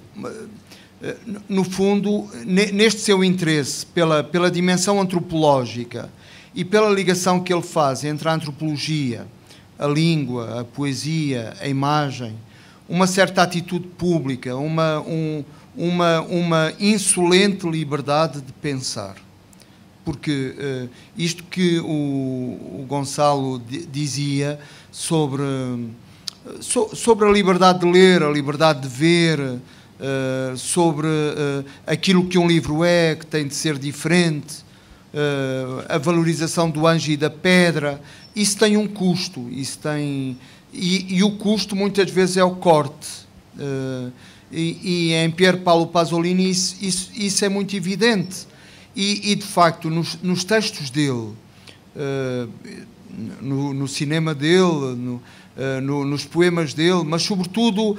no fundo, neste seu interesse pela dimensão antropológica e pela ligação que ele faz entre a antropologia, a língua, a poesia, a imagem, uma certa atitude pública, uma insolente liberdade de pensar. Porque isto que o Gonçalo dizia sobre a liberdade de ler, a liberdade de ver, sobre aquilo que um livro é, que tem de ser diferente, a valorização do anjo e da pedra, isso tem um custo, e o custo muitas vezes é o corte. E em Pier Paolo Pasolini isso é muito evidente. E de facto, nos textos dele, no cinema dele, nos poemas dele, mas sobretudo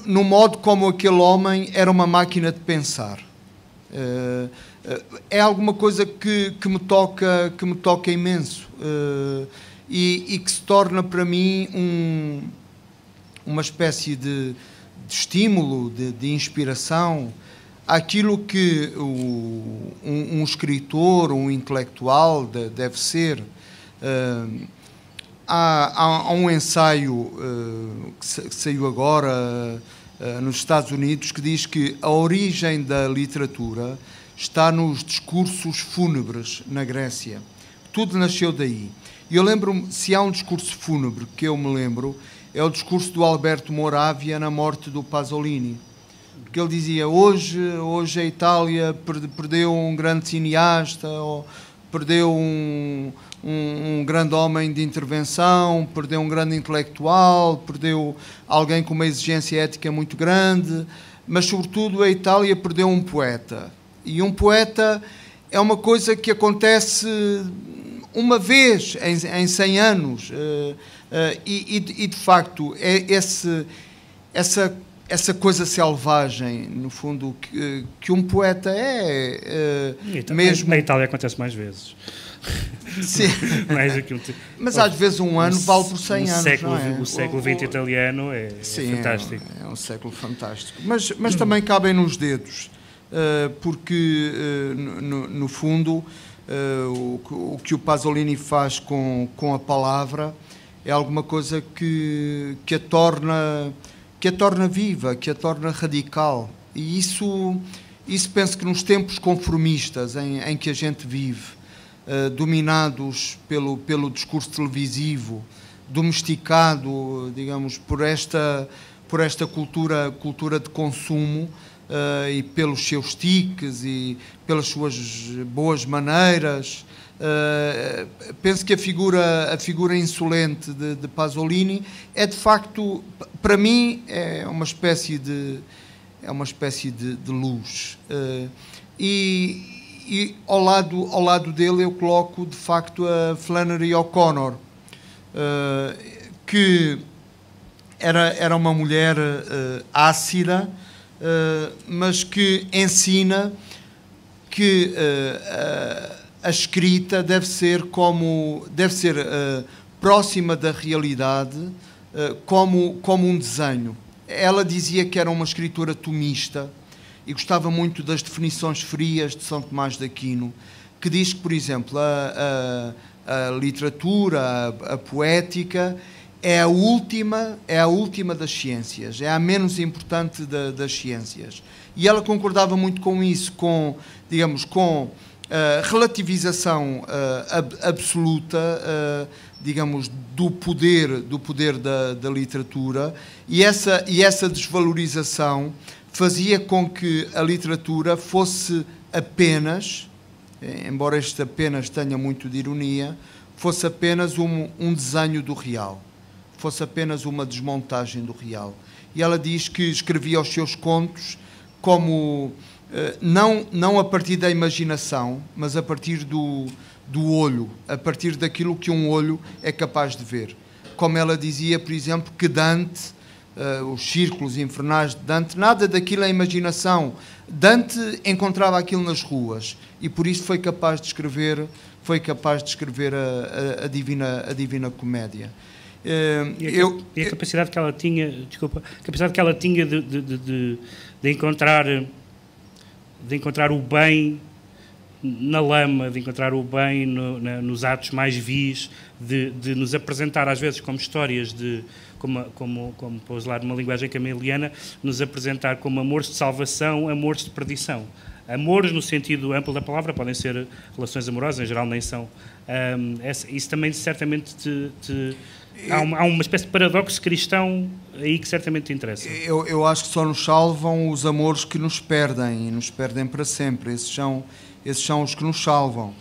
no modo como aquele homem era uma máquina de pensar. É alguma coisa que me toca imenso, e que se torna para mim uma espécie de estímulo, de inspiração àquilo que um escritor, um intelectual deve ser. Há um ensaio que saiu agora nos Estados Unidos que diz que a origem da literatura está nos discursos fúnebres na Grécia. Tudo nasceu daí. E eu lembro-me, se há um discurso fúnebre que eu me lembro, é o discurso do Alberto Moravia na morte do Pasolini. Porque ele dizia, hoje a Itália perdeu um grande cineasta, ou perdeu um grande homem de intervenção, perdeu um grande intelectual, perdeu alguém com uma exigência ética muito grande, mas sobretudo a Itália perdeu um poeta. E um poeta é uma coisa que acontece uma vez em 100 anos. E de facto, é essa coisa selvagem, no fundo, que um poeta é. Mesmo na Itália acontece mais vezes. Sim. Mas às vezes um ano vale por 100 anos. Não é? O século XX italiano é fantástico. É um século fantástico. Mas também cabem nos dedos, porque, no fundo, o que o Pasolini faz com a palavra é alguma coisa que a torna viva, que a torna radical. E isso penso que nos tempos conformistas em que a gente vive, dominados pelo discurso televisivo, domesticado, digamos, por esta cultura de consumo, e pelos seus tiques e pelas suas boas maneiras, penso que a figura insolente de Pasolini é de facto, para mim, é uma espécie de luz, e ao lado dele eu coloco de facto a Flannery O'Connor, que era uma mulher ácida, mas que ensina que a escrita deve ser próxima da realidade, como um desenho. Ela dizia que era uma escritora tomista e gostava muito das definições frias de São Tomás de Aquino, que diz que, por exemplo, a literatura, a poética, é a última das ciências, é a menos importante das ciências. E ela concordava muito com isso, com a relativização absoluta, digamos, do poder da literatura, e essa desvalorização fazia com que a literatura fosse apenas, embora este apenas tenha muito de ironia, fosse apenas um desenho do real. fosse apenas uma desmontagem do real. E ela diz que escrevia os seus contos como, não a partir da imaginação, mas a partir do olho, a partir daquilo que um olho é capaz de ver. Como ela dizia, por exemplo, que Dante, os círculos infernais de Dante, nada daquilo é imaginação. Dante encontrava aquilo nas ruas e por isso foi capaz de escrever a Divina Comédia. E a capacidade que ela tinha, desculpa, a capacidade que ela tinha de encontrar o bem na lama, de encontrar o bem nos atos mais vis, de nos apresentar às vezes como histórias como para usar numa linguagem cameliana, nos apresentar como amores de salvação, amores de perdição. Amores no sentido amplo da palavra, podem ser relações amorosas, em geral nem são. Isso também certamente há uma espécie de paradoxo cristão aí que certamente te interessa. Eu acho que só nos salvam os amores que nos perdem, e nos perdem para sempre. Esses são os que nos salvam.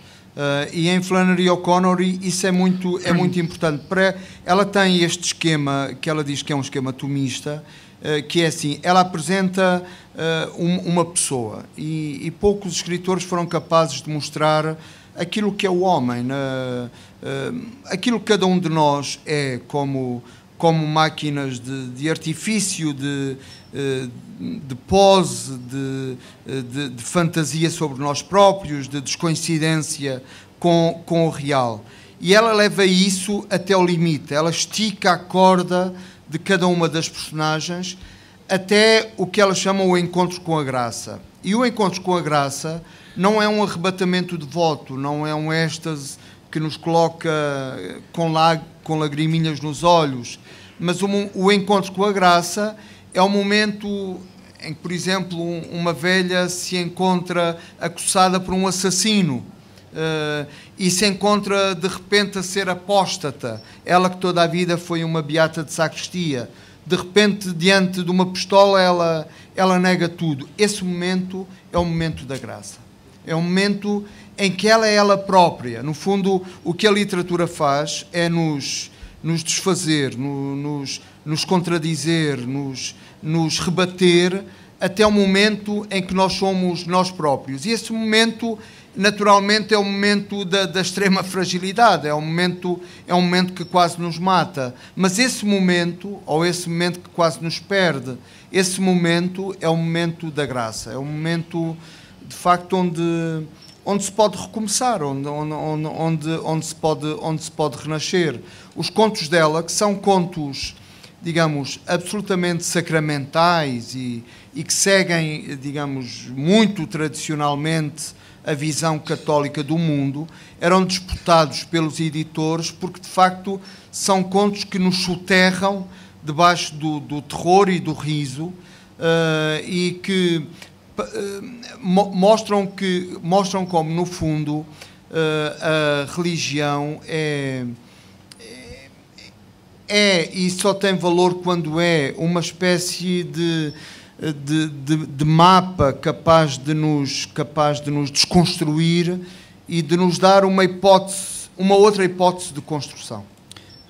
E em Flannery O'Connor isso é muito importante. Ela tem este esquema, que ela diz que é um esquema tomista, que é assim, ela apresenta uma pessoa e poucos escritores foram capazes de mostrar aquilo que é o homem, aquilo que cada um de nós é como máquinas de artifício, de pose, de fantasia sobre nós próprios, de descoincidência com o real. E ela leva isso até ao limite, ela estica a corda de cada uma das personagens até o que ela chama o encontro com a graça. E o encontro com a graça não é um arrebatamento de voto, não é um êxtase que nos coloca com lagriminhas nos olhos, mas o encontro com a graça é o momento em que, por exemplo, uma velha se encontra acossada por um assassino e se encontra de repente a ser apóstata, ela que toda a vida foi uma beata de sacristia, de repente diante de uma pistola ela nega tudo. Esse momento é o momento da graça, é um momento em que ela é ela própria. No fundo, o que a literatura faz é nos desfazer, nos contradizer, nos rebater até o momento em que nós somos nós próprios. E esse momento, naturalmente, é o momento da extrema fragilidade, é um momento que quase nos mata. Mas esse momento, ou esse momento que quase nos perde, esse momento é o momento da graça, é o momento, de facto, onde se pode recomeçar, onde se pode renascer. Os contos dela, que são contos, digamos, absolutamente sacramentais e que seguem, digamos, muito tradicionalmente a visão católica do mundo, eram disputados pelos editores porque, de facto, são contos que nos soterram debaixo do terror e do riso e que mostram como, no fundo, a religião é e só tem valor quando é uma espécie de mapa capaz de nos desconstruir e de nos dar uma outra hipótese de construção.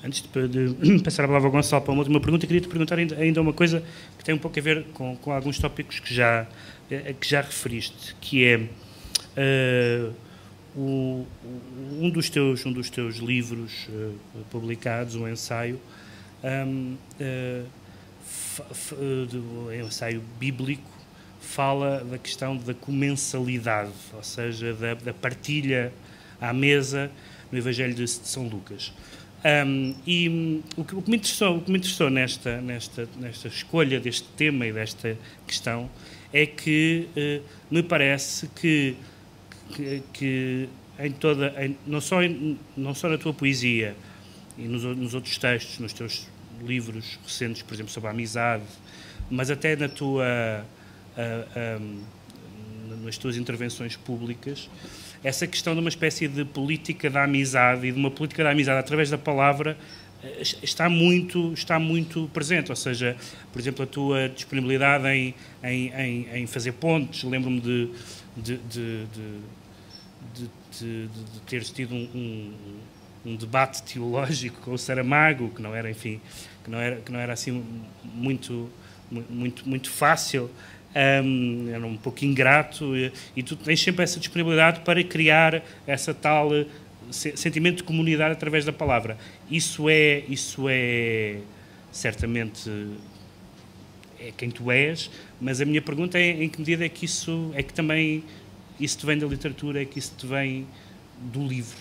Antes de passar a palavra ao Gonçalo para uma última pergunta, queria te perguntar ainda uma coisa que tem um pouco a ver com alguns tópicos que já referiste, que é um dos teus livros publicados, um ensaio, ensaio bíblico, fala da questão da comensalidade, ou seja, da partilha à mesa no Evangelho de São Lucas. E o que me interessou nesta escolha deste tema e desta questão é que me parece que não só na tua poesia e nos outros textos, nos teus livros recentes, por exemplo, sobre a amizade, mas até nas tuas intervenções públicas, essa questão de uma espécie de política da amizade e de uma política da amizade através da palavra está muito presente. Ou seja, por exemplo, a tua disponibilidade em fazer pontes. Lembro-me de teres tido um debate teológico com o Saramago, que não era, enfim, que não era assim muito fácil, era um pouco ingrato, e tu tens sempre essa disponibilidade para criar essa tal sentimento de comunidade através da palavra. Isso é certamente é quem tu és, mas a minha pergunta é em que medida é que também isso te vem da literatura, é que isso te vem do livro?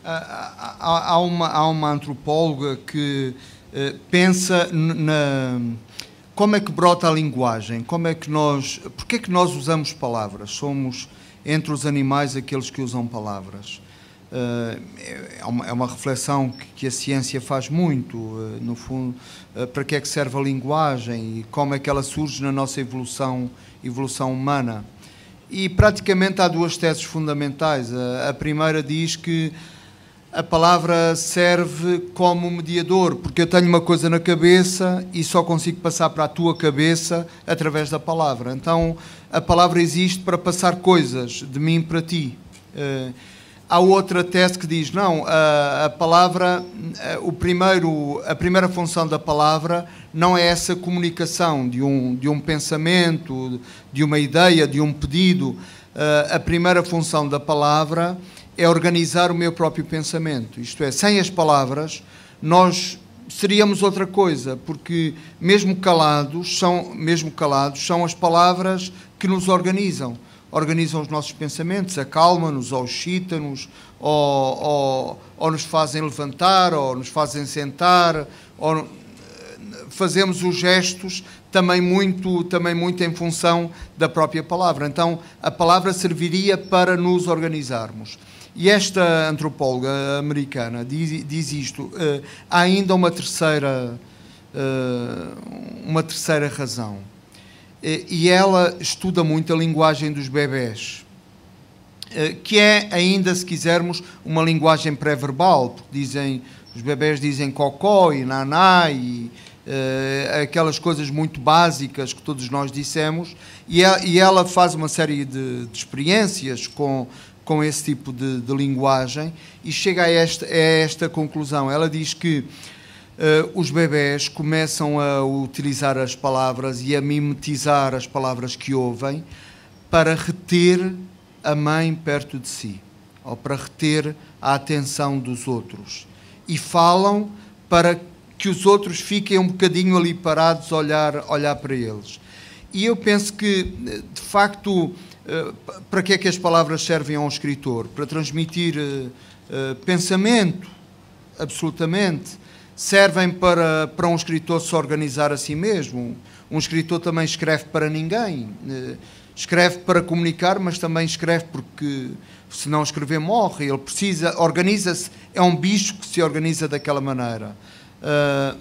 Há uma antropóloga que pensa como é que brota a linguagem, porque é que nós usamos palavras? Somos, entre os animais, aqueles que usam palavras. É uma reflexão que a ciência faz muito, no fundo, para que é que serve a linguagem e como é que ela surge na nossa evolução humana. E praticamente há duas teses fundamentais. A primeira diz que a palavra serve como mediador, porque eu tenho uma coisa na cabeça e só consigo passar para a tua cabeça através da palavra. Então, a palavra existe para passar coisas de mim para ti. Há outra tese que diz, não, a palavra, a primeira função da palavra não é essa comunicação de um pensamento, de uma ideia, de um pedido. A primeira função da palavra é organizar o meu próprio pensamento. Isto é, sem as palavras, nós seríamos outra coisa, porque mesmo calados, são as palavras que nos organizam. Organizam os nossos pensamentos, acalmam-nos, ou excita-nos, ou nos fazem levantar, ou nos fazem sentar, ou fazemos os gestos também muito em função da própria palavra. Então, a palavra serviria para nos organizarmos. E esta antropóloga americana diz isto. Há ainda uma terceira razão. E ela estuda muito a linguagem dos bebés, que é ainda, se quisermos, uma linguagem pré-verbal, porque os bebés dizem cocó e naná e aquelas coisas muito básicas que todos nós dissemos, e ela faz uma série de experiências com esse tipo de linguagem e chega a esta conclusão. Ela diz que os bebés começam a utilizar as palavras e a mimetizar as palavras que ouvem para reter a mãe perto de si, ou para reter a atenção dos outros. E falam para que os outros fiquem um bocadinho ali parados a olhar para eles. E eu penso que, de facto, para que é que as palavras servem a um escritor? Para transmitir pensamento, absolutamente. Servem para um escritor se organizar a si mesmo. Um escritor também escreve para ninguém. Escreve para comunicar, mas também escreve porque, se não escrever, morre. Ele organiza-se, é um bicho que se organiza daquela maneira.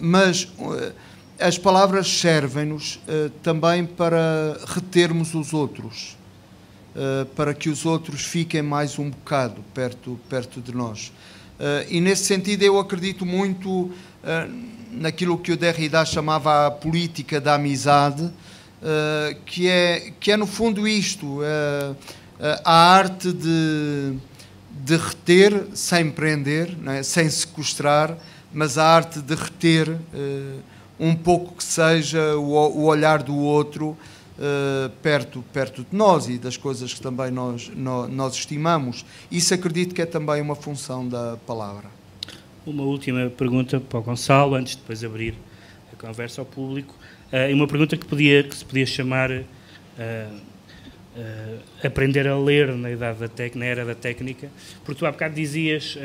Mas as palavras servem-nos também para retermos os outros, para que os outros fiquem mais um bocado perto de nós. E nesse sentido eu acredito muito naquilo que o Derrida chamava a política da amizade, que é no fundo isto, a arte de reter sem prender, não é? Sem sequestrar, mas a arte de reter um pouco que seja o olhar do outro perto de nós e das coisas que também nós estimamos. Isso acredito que é também uma função da palavra. Uma última pergunta para o Gonçalo, antes de depois abrir a conversa ao público. Uma pergunta que se podia chamar aprender a ler na era da técnica, porque tu há bocado dizias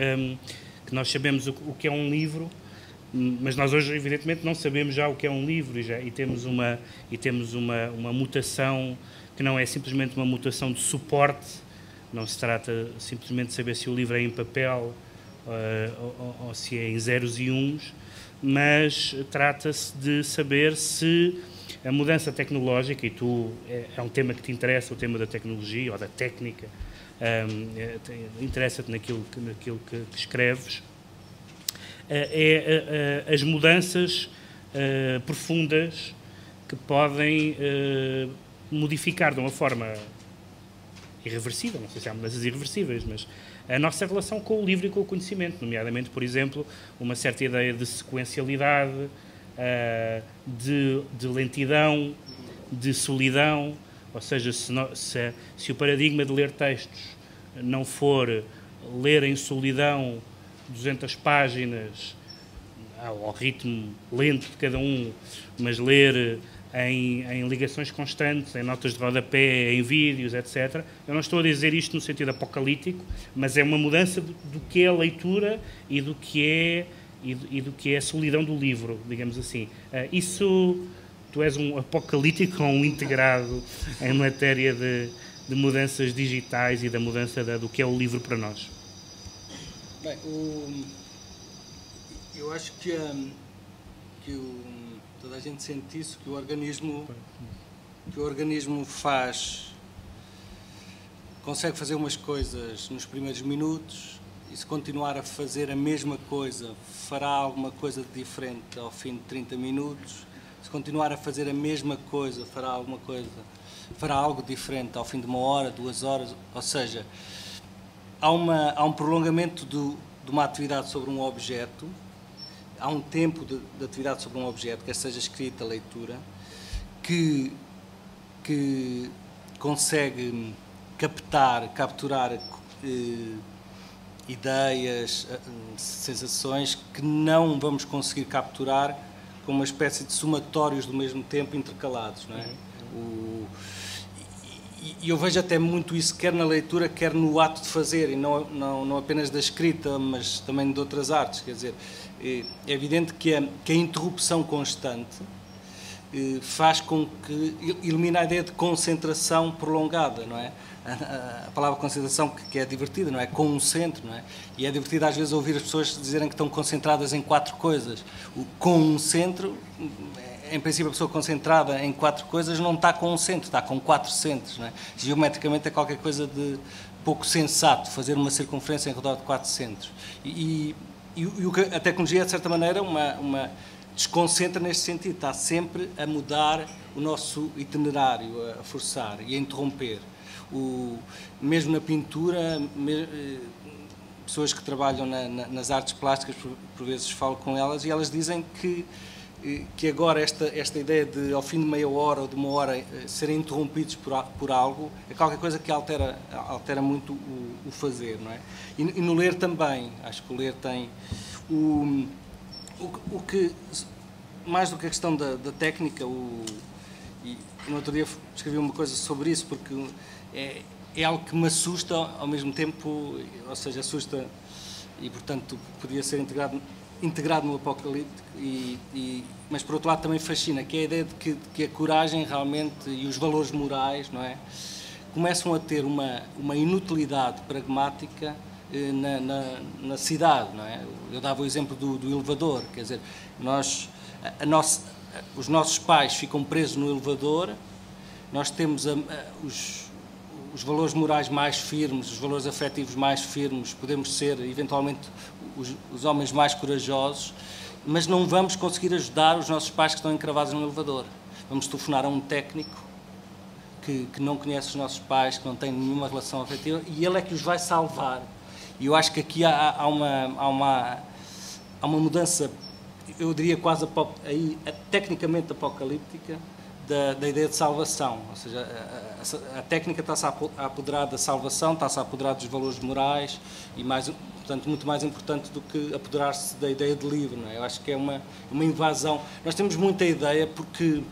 que nós sabemos o que é um livro, mas nós hoje, evidentemente, não sabemos já o que é um livro e temos uma mutação que não é simplesmente uma mutação de suporte, não se trata simplesmente de saber se o livro é em papel ou se é em zeros e uns, mas trata-se de saber se a mudança tecnológica, e é um tema que te interessa, o tema da tecnologia ou da técnica, interessa-te naquilo que escreves, as mudanças profundas que podem modificar de uma forma irreversível, não sei se há mudanças irreversíveis, mas a nossa relação com o livro e com o conhecimento, nomeadamente, por exemplo, uma certa ideia de sequencialidade, de lentidão, de solidão, ou seja, se o paradigma de ler textos não for ler em solidão 200 páginas ao ritmo lento de cada um, mas ler em ligações constantes, em notas de rodapé, em vídeos, etc. Eu não estou a dizer isto no sentido apocalíptico, mas é uma mudança do que é a leitura e do que é a solidão do livro, digamos assim. Isso, tu és um apocalíptico ou um integrado em matéria de mudanças digitais e da mudança do que é o livro para nós? Bem, eu acho que toda a gente sente isso, que o organismo consegue fazer umas coisas nos primeiros minutos e, se continuar a fazer a mesma coisa, fará alguma coisa de diferente ao fim de 30 minutos. Se continuar a fazer a mesma coisa, fará algo diferente ao fim de 1 hora, 2 horas. Ou seja, há um prolongamento de uma atividade sobre um objeto. Há um tempo de atividade sobre um objeto, quer seja escrita, leitura, que consegue capturar ideias, sensações que não vamos conseguir capturar com uma espécie de somatórios do mesmo tempo intercalados, não é? E eu vejo até muito isso, quer na leitura, quer no ato de fazer, e não apenas da escrita, mas também de outras artes. Quer dizer, é evidente que a interrupção constante faz com que elimina a ideia de concentração prolongada, não é? A palavra concentração que é divertida, não é? Concentro, não é? E é divertido às vezes ouvir as pessoas dizerem que estão concentradas em 4 coisas. O concentro, em princípio, a pessoa concentrada em 4 coisas não está com um centro, está com 4 centros, não é? Geometricamente é qualquer coisa de pouco sensato, fazer uma circunferência em redor de 4 centros. E a tecnologia, de certa maneira, uma desconcentra neste sentido, está sempre a mudar o nosso itinerário, a forçar e a interromper. Mesmo na pintura, pessoas que trabalham nas artes plásticas, por vezes falo com elas, e elas dizem que agora esta ideia de, ao fim de meia hora ou de 1 hora, serem interrompidos por algo, é qualquer coisa que altera muito o fazer, não é? E no ler também, acho que o ler tem o que, mais do que a questão da técnica, e no outro dia escrevi uma coisa sobre isso, porque é algo que me assusta ao mesmo tempo, ou seja, assusta e, portanto, podia ser integrado no apocalíptico, mas por outro lado também fascina, que é a ideia de que a coragem realmente e os valores morais, não é, começam a ter uma inutilidade pragmática na cidade, não é? Eu dava o exemplo do elevador, quer dizer, os nossos pais ficam presos no elevador, nós temos os valores morais mais firmes, os valores afetivos mais firmes, podemos ser, eventualmente, os homens mais corajosos, mas não vamos conseguir ajudar os nossos pais que estão encravados no elevador. Vamos telefonar a um técnico que não conhece os nossos pais, que não tem nenhuma relação afetiva, e ele é que os vai salvar. E eu acho que aqui há uma mudança, eu diria quase tecnicamente apocalíptica, da ideia de salvação. Ou seja, a técnica está-se a apoderar da salvação, está-se a apoderar dos valores morais e, portanto, muito mais importante do que apoderar-se da ideia de livre, não é? Eu acho que é uma invasão. Nós temos muita ideia porque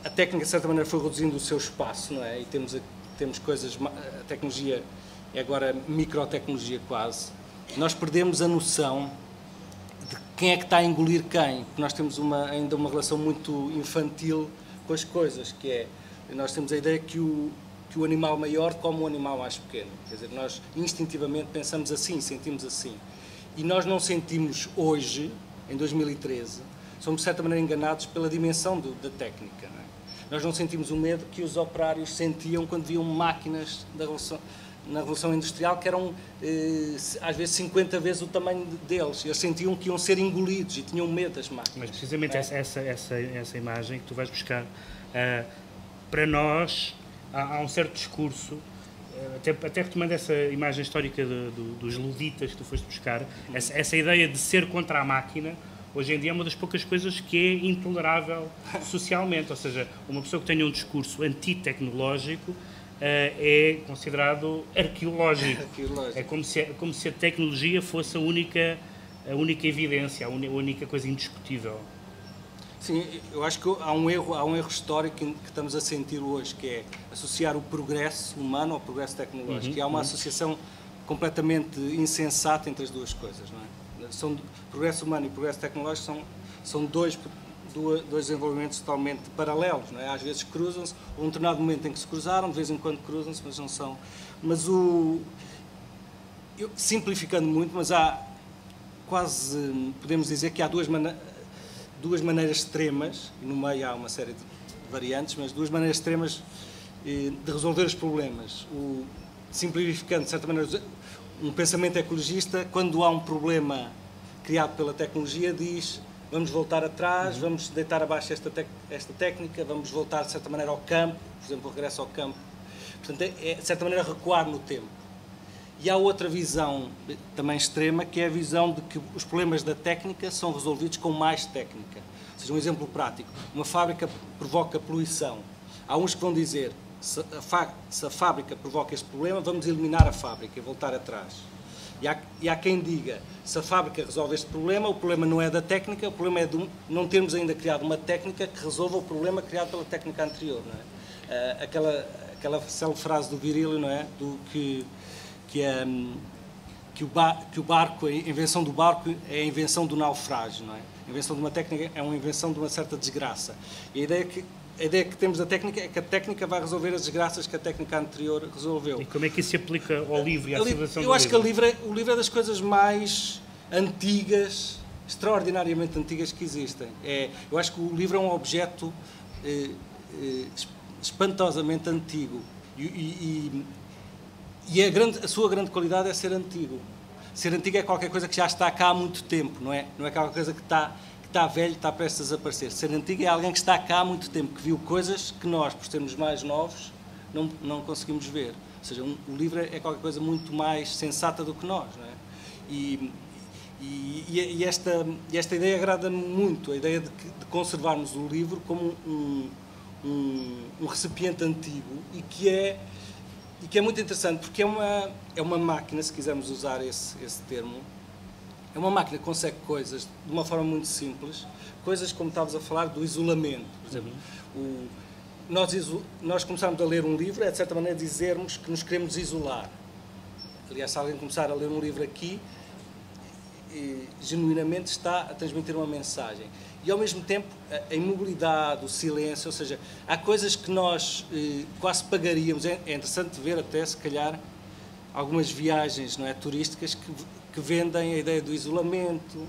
a técnica, de certa maneira, foi reduzindo o seu espaço, não é? E temos coisas... A tecnologia é agora microtecnologia quase. Nós perdemos a noção de quem é que está a engolir quem, porque nós temos ainda uma relação muito infantil com as coisas, que é, nós temos a ideia que o animal maior come o animal mais pequeno. Quer dizer, nós instintivamente pensamos assim, sentimos assim. E nós não sentimos hoje, em 2013, somos de certa maneira enganados pela dimensão da técnica, não é? Nós não sentimos o medo que os operários sentiam quando viam máquinas na Revolução Industrial que eram, às vezes, 50 vezes o tamanho deles. Eles sentiam que iam ser engolidos e tinham medo das máquinas. Mas precisamente essa imagem que tu vais buscar, para nós, há um certo discurso, até retomando essa imagem histórica dos luditas que tu foste buscar, essa ideia de ser contra a máquina, hoje em dia é uma das poucas coisas que é intolerável socialmente, ou seja, uma pessoa que tenha um discurso antitecnológico é considerado arqueológico. É como se a tecnologia fosse a única evidência, a única coisa indiscutível. Sim, eu acho que há um erro histórico que estamos a sentir hoje, que é associar o progresso humano ao progresso tecnológico. E há uma associação completamente insensata entre as duas coisas, não é? Progresso humano e progresso tecnológico são dois desenvolvimentos totalmente paralelos, não é? Às vezes cruzam-se, há um determinado momento em que se cruzaram, de vez em quando cruzam-se, mas não são. Mas simplificando muito, mas há quase, podemos dizer que há duas maneiras extremas, e no meio há uma série de variantes, mas duas maneiras extremas de resolver os problemas. Simplificando, de certa maneira, um pensamento ecologista, quando há um problema criado pela tecnologia, diz: vamos voltar atrás, vamos deitar abaixo esta técnica, vamos voltar, de certa maneira, ao campo, por exemplo, o regresso ao campo. Portanto, de certa maneira, recuar no tempo. E há outra visão também extrema, que é a visão de que os problemas da técnica são resolvidos com mais técnica. Ou seja, um exemplo prático: uma fábrica provoca poluição. Há uns que vão dizer: se a fábrica provoca este problema, vamos eliminar a fábrica e voltar atrás. E há quem diga: se a fábrica resolve este problema, o problema não é da técnica, o problema é de não termos ainda criado uma técnica que resolva o problema criado pela técnica anterior. Não é? Aquela célebre frase do Virilio, não é? Que o barco, a invenção do barco é a invenção do naufrágio, não é? A invenção de uma técnica é uma invenção de uma certa desgraça. E a ideia que temos da técnica é que a técnica vai resolver as desgraças que a técnica anterior resolveu. E como é que isso se aplica ao livro e à civilização do livro? Eu acho que o livro é das coisas mais antigas, extraordinariamente antigas que existem. Eu acho que o livro é um objeto espantosamente antigo. E a sua grande qualidade é ser antigo. Ser antigo é qualquer coisa que já está cá há muito tempo, não é? Não é qualquer coisa que está velho, está prestes a desaparecer. Ser antigo é alguém que está cá há muito tempo, que viu coisas que nós, por sermos mais novos, não conseguimos ver. Ou seja, o livro é qualquer coisa muito mais sensata do que nós, não é? E esta ideia agrada-me muito, a ideia de conservarmos o livro como um recipiente antigo e que é muito interessante, porque é uma máquina, se quisermos usar esse termo, é uma máquina que consegue coisas de uma forma muito simples, coisas como estavas a falar do isolamento. Por exemplo, nós começarmos a ler um livro é, de certa maneira, dizermos que nos queremos isolar. Aliás, se alguém começar a ler um livro aqui, genuinamente está a transmitir uma mensagem. E, ao mesmo tempo, a imobilidade, o silêncio, ou seja, há coisas que nós quase pagaríamos. É interessante ver até, se calhar, algumas viagens, não é, turísticas que vendem a ideia do isolamento,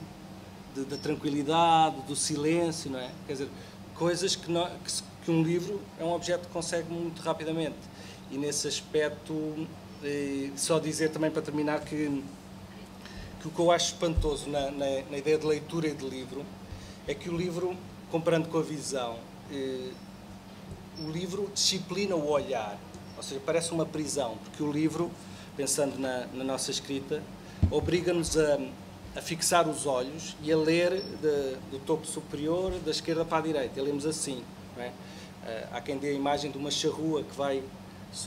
da tranquilidade, do silêncio, não é? Quer dizer, coisas que um livro é um objeto que consegue muito rapidamente. E, nesse aspecto, só dizer também, para terminar, que o que eu acho espantoso na ideia de leitura e de livro é que o livro, comparando com a visão, o livro disciplina o olhar, ou seja, parece uma prisão, porque o livro, pensando na nossa escrita, obriga-nos a fixar os olhos e a ler do topo superior, da esquerda para a direita, e lemos assim, não é? Há quem dê a imagem de uma charrua que vai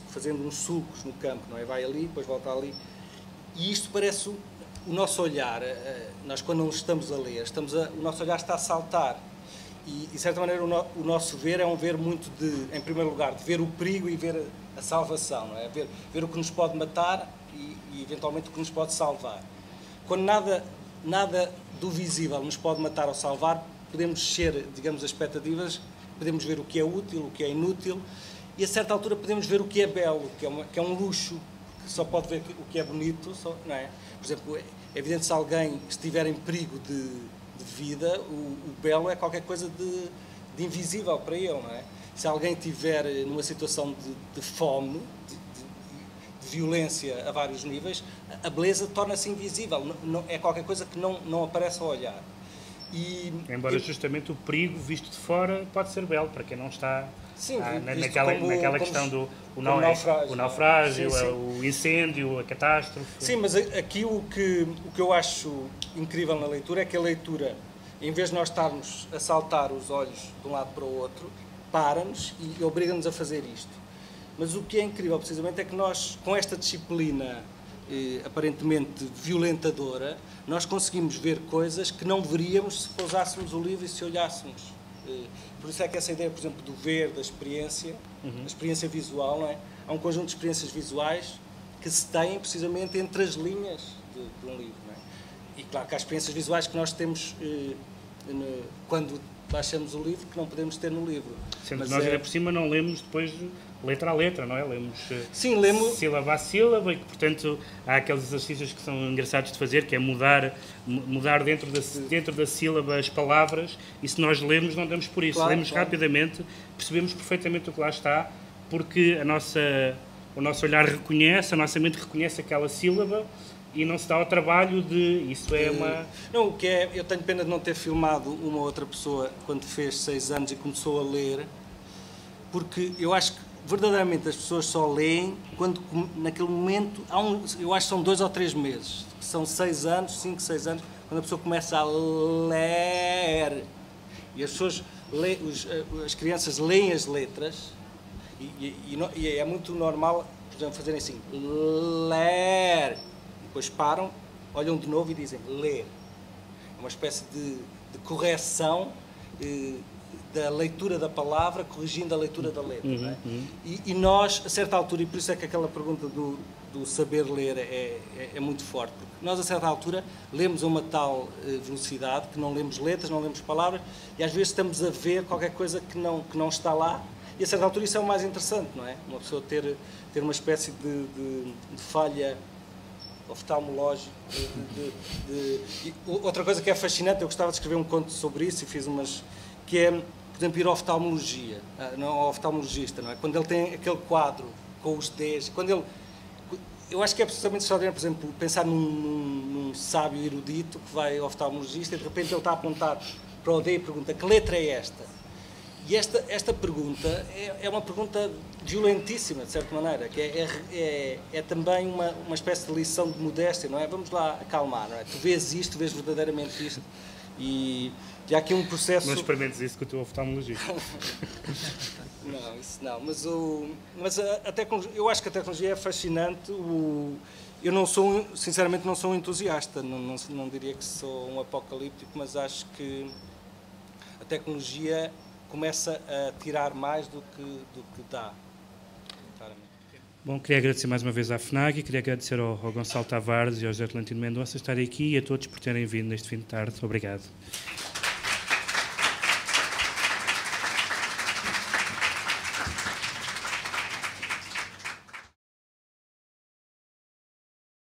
fazendo uns sulcos no campo, não é? Vai ali, depois volta ali, e isto parece o nosso olhar. Nós, quando não estamos a ler, o nosso olhar está a saltar. E, de certa maneira, o nosso ver é um ver muito em primeiro lugar, de ver o perigo e ver a salvação, não é? Ver o que nos pode matar e, eventualmente, o que nos pode salvar. Quando nada do visível nos pode matar ou salvar, podemos descer, digamos, as expectativas, podemos ver o que é útil, o que é inútil, e, a certa altura, podemos ver o que é belo, que é um luxo, que só pode ver o que é bonito, não é? Por exemplo, é evidente que se alguém estiver em perigo de vida, o belo é qualquer coisa de invisível para ele, não é? Se alguém estiver numa situação de fome, de violência a vários níveis, a beleza torna-se invisível, é qualquer coisa que não aparece ao olhar. Embora justamente o perigo visto de fora pode ser belo para quem não está naquela questão do naufrágio, sim. o incêndio, a catástrofe. Sim, mas aqui o que eu acho incrível na leitura é que a leitura, em vez de nós estarmos a saltar os olhos de um lado para o outro, para-nos e obriga-nos a fazer isto. Mas o que é incrível, precisamente, é que nós, com esta disciplina aparentemente violentadora, nós conseguimos ver coisas que não veríamos se pousássemos o livro e se olhássemos. Por isso é que essa ideia, por exemplo, do ver, da experiência, a experiência visual, não é? Há um conjunto de experiências visuais que se têm precisamente entre as linhas de um livro, não é? E claro que há experiências visuais que nós temos quando baixamos o livro que não podemos ter no livro. Sendo que nós ainda por cima não lemos depois letra a letra, não é? Lemos sílaba a sílaba e que, portanto, há aqueles exercícios que são engraçados de fazer, que é mudar dentro da sílaba as palavras, e se nós lemos não damos por isso. Claro, lemos rapidamente, percebemos perfeitamente o que lá está, porque o nosso olhar reconhece, a nossa mente reconhece aquela sílaba e não se dá ao trabalho de... Isso é uma... Não, o que é... Eu tenho pena de não ter filmado uma outra pessoa quando fez 6 anos e começou a ler, porque eu acho que verdadeiramente as pessoas só leem quando, naquele momento, eu acho que são 2 ou 3 meses, que são 6 anos, 5, 6 anos, quando a pessoa começa a ler. E as pessoas, as crianças leem as letras e é muito normal, por exemplo, fazerem assim, ler. Depois param, olham de novo e dizem ler. É uma espécie de correção da leitura da palavra, corrigindo a leitura da letra. Não é? E nós, a certa altura, e por isso é que aquela pergunta do saber ler é muito forte, porque nós, a certa altura, lemos a uma tal velocidade que não lemos letras, não lemos palavras, e às vezes estamos a ver qualquer coisa que não está lá, e a certa altura isso é o mais interessante, não é? Uma pessoa ter uma espécie de falha oftalmológico. Outra coisa que é fascinante, eu gostava de escrever um conto sobre isso e fiz que é, por exemplo, ir à oftalmologia, ao oftalmologista, não é? Quando ele tem aquele quadro com os Ds, eu acho que é absolutamente extraordinário, por exemplo, pensar num sábio erudito que vai ao oftalmologista e de repente ele está a apontar para o D e pergunta: que letra é esta? E esta pergunta é uma pergunta violentíssima, de certa maneira, que é também uma espécie de lição de modéstia, não é? Vamos lá acalmar, não é? Tu vês isto, tu vês verdadeiramente isto. E há aqui um processo... Não experimentes isso com o teu oftalmologista. Não, isso não. Mas a tecnologia, eu acho que a tecnologia é fascinante. Eu sinceramente não sou um entusiasta, não diria que sou um apocalíptico, mas acho que a tecnologia começa a tirar mais do que dá. Bom, queria agradecer mais uma vez à FNAC, queria agradecer ao Gonçalo Tavares e ao José Atlantino Mendonça estarem aqui e a todos por terem vindo neste fim de tarde. Obrigado.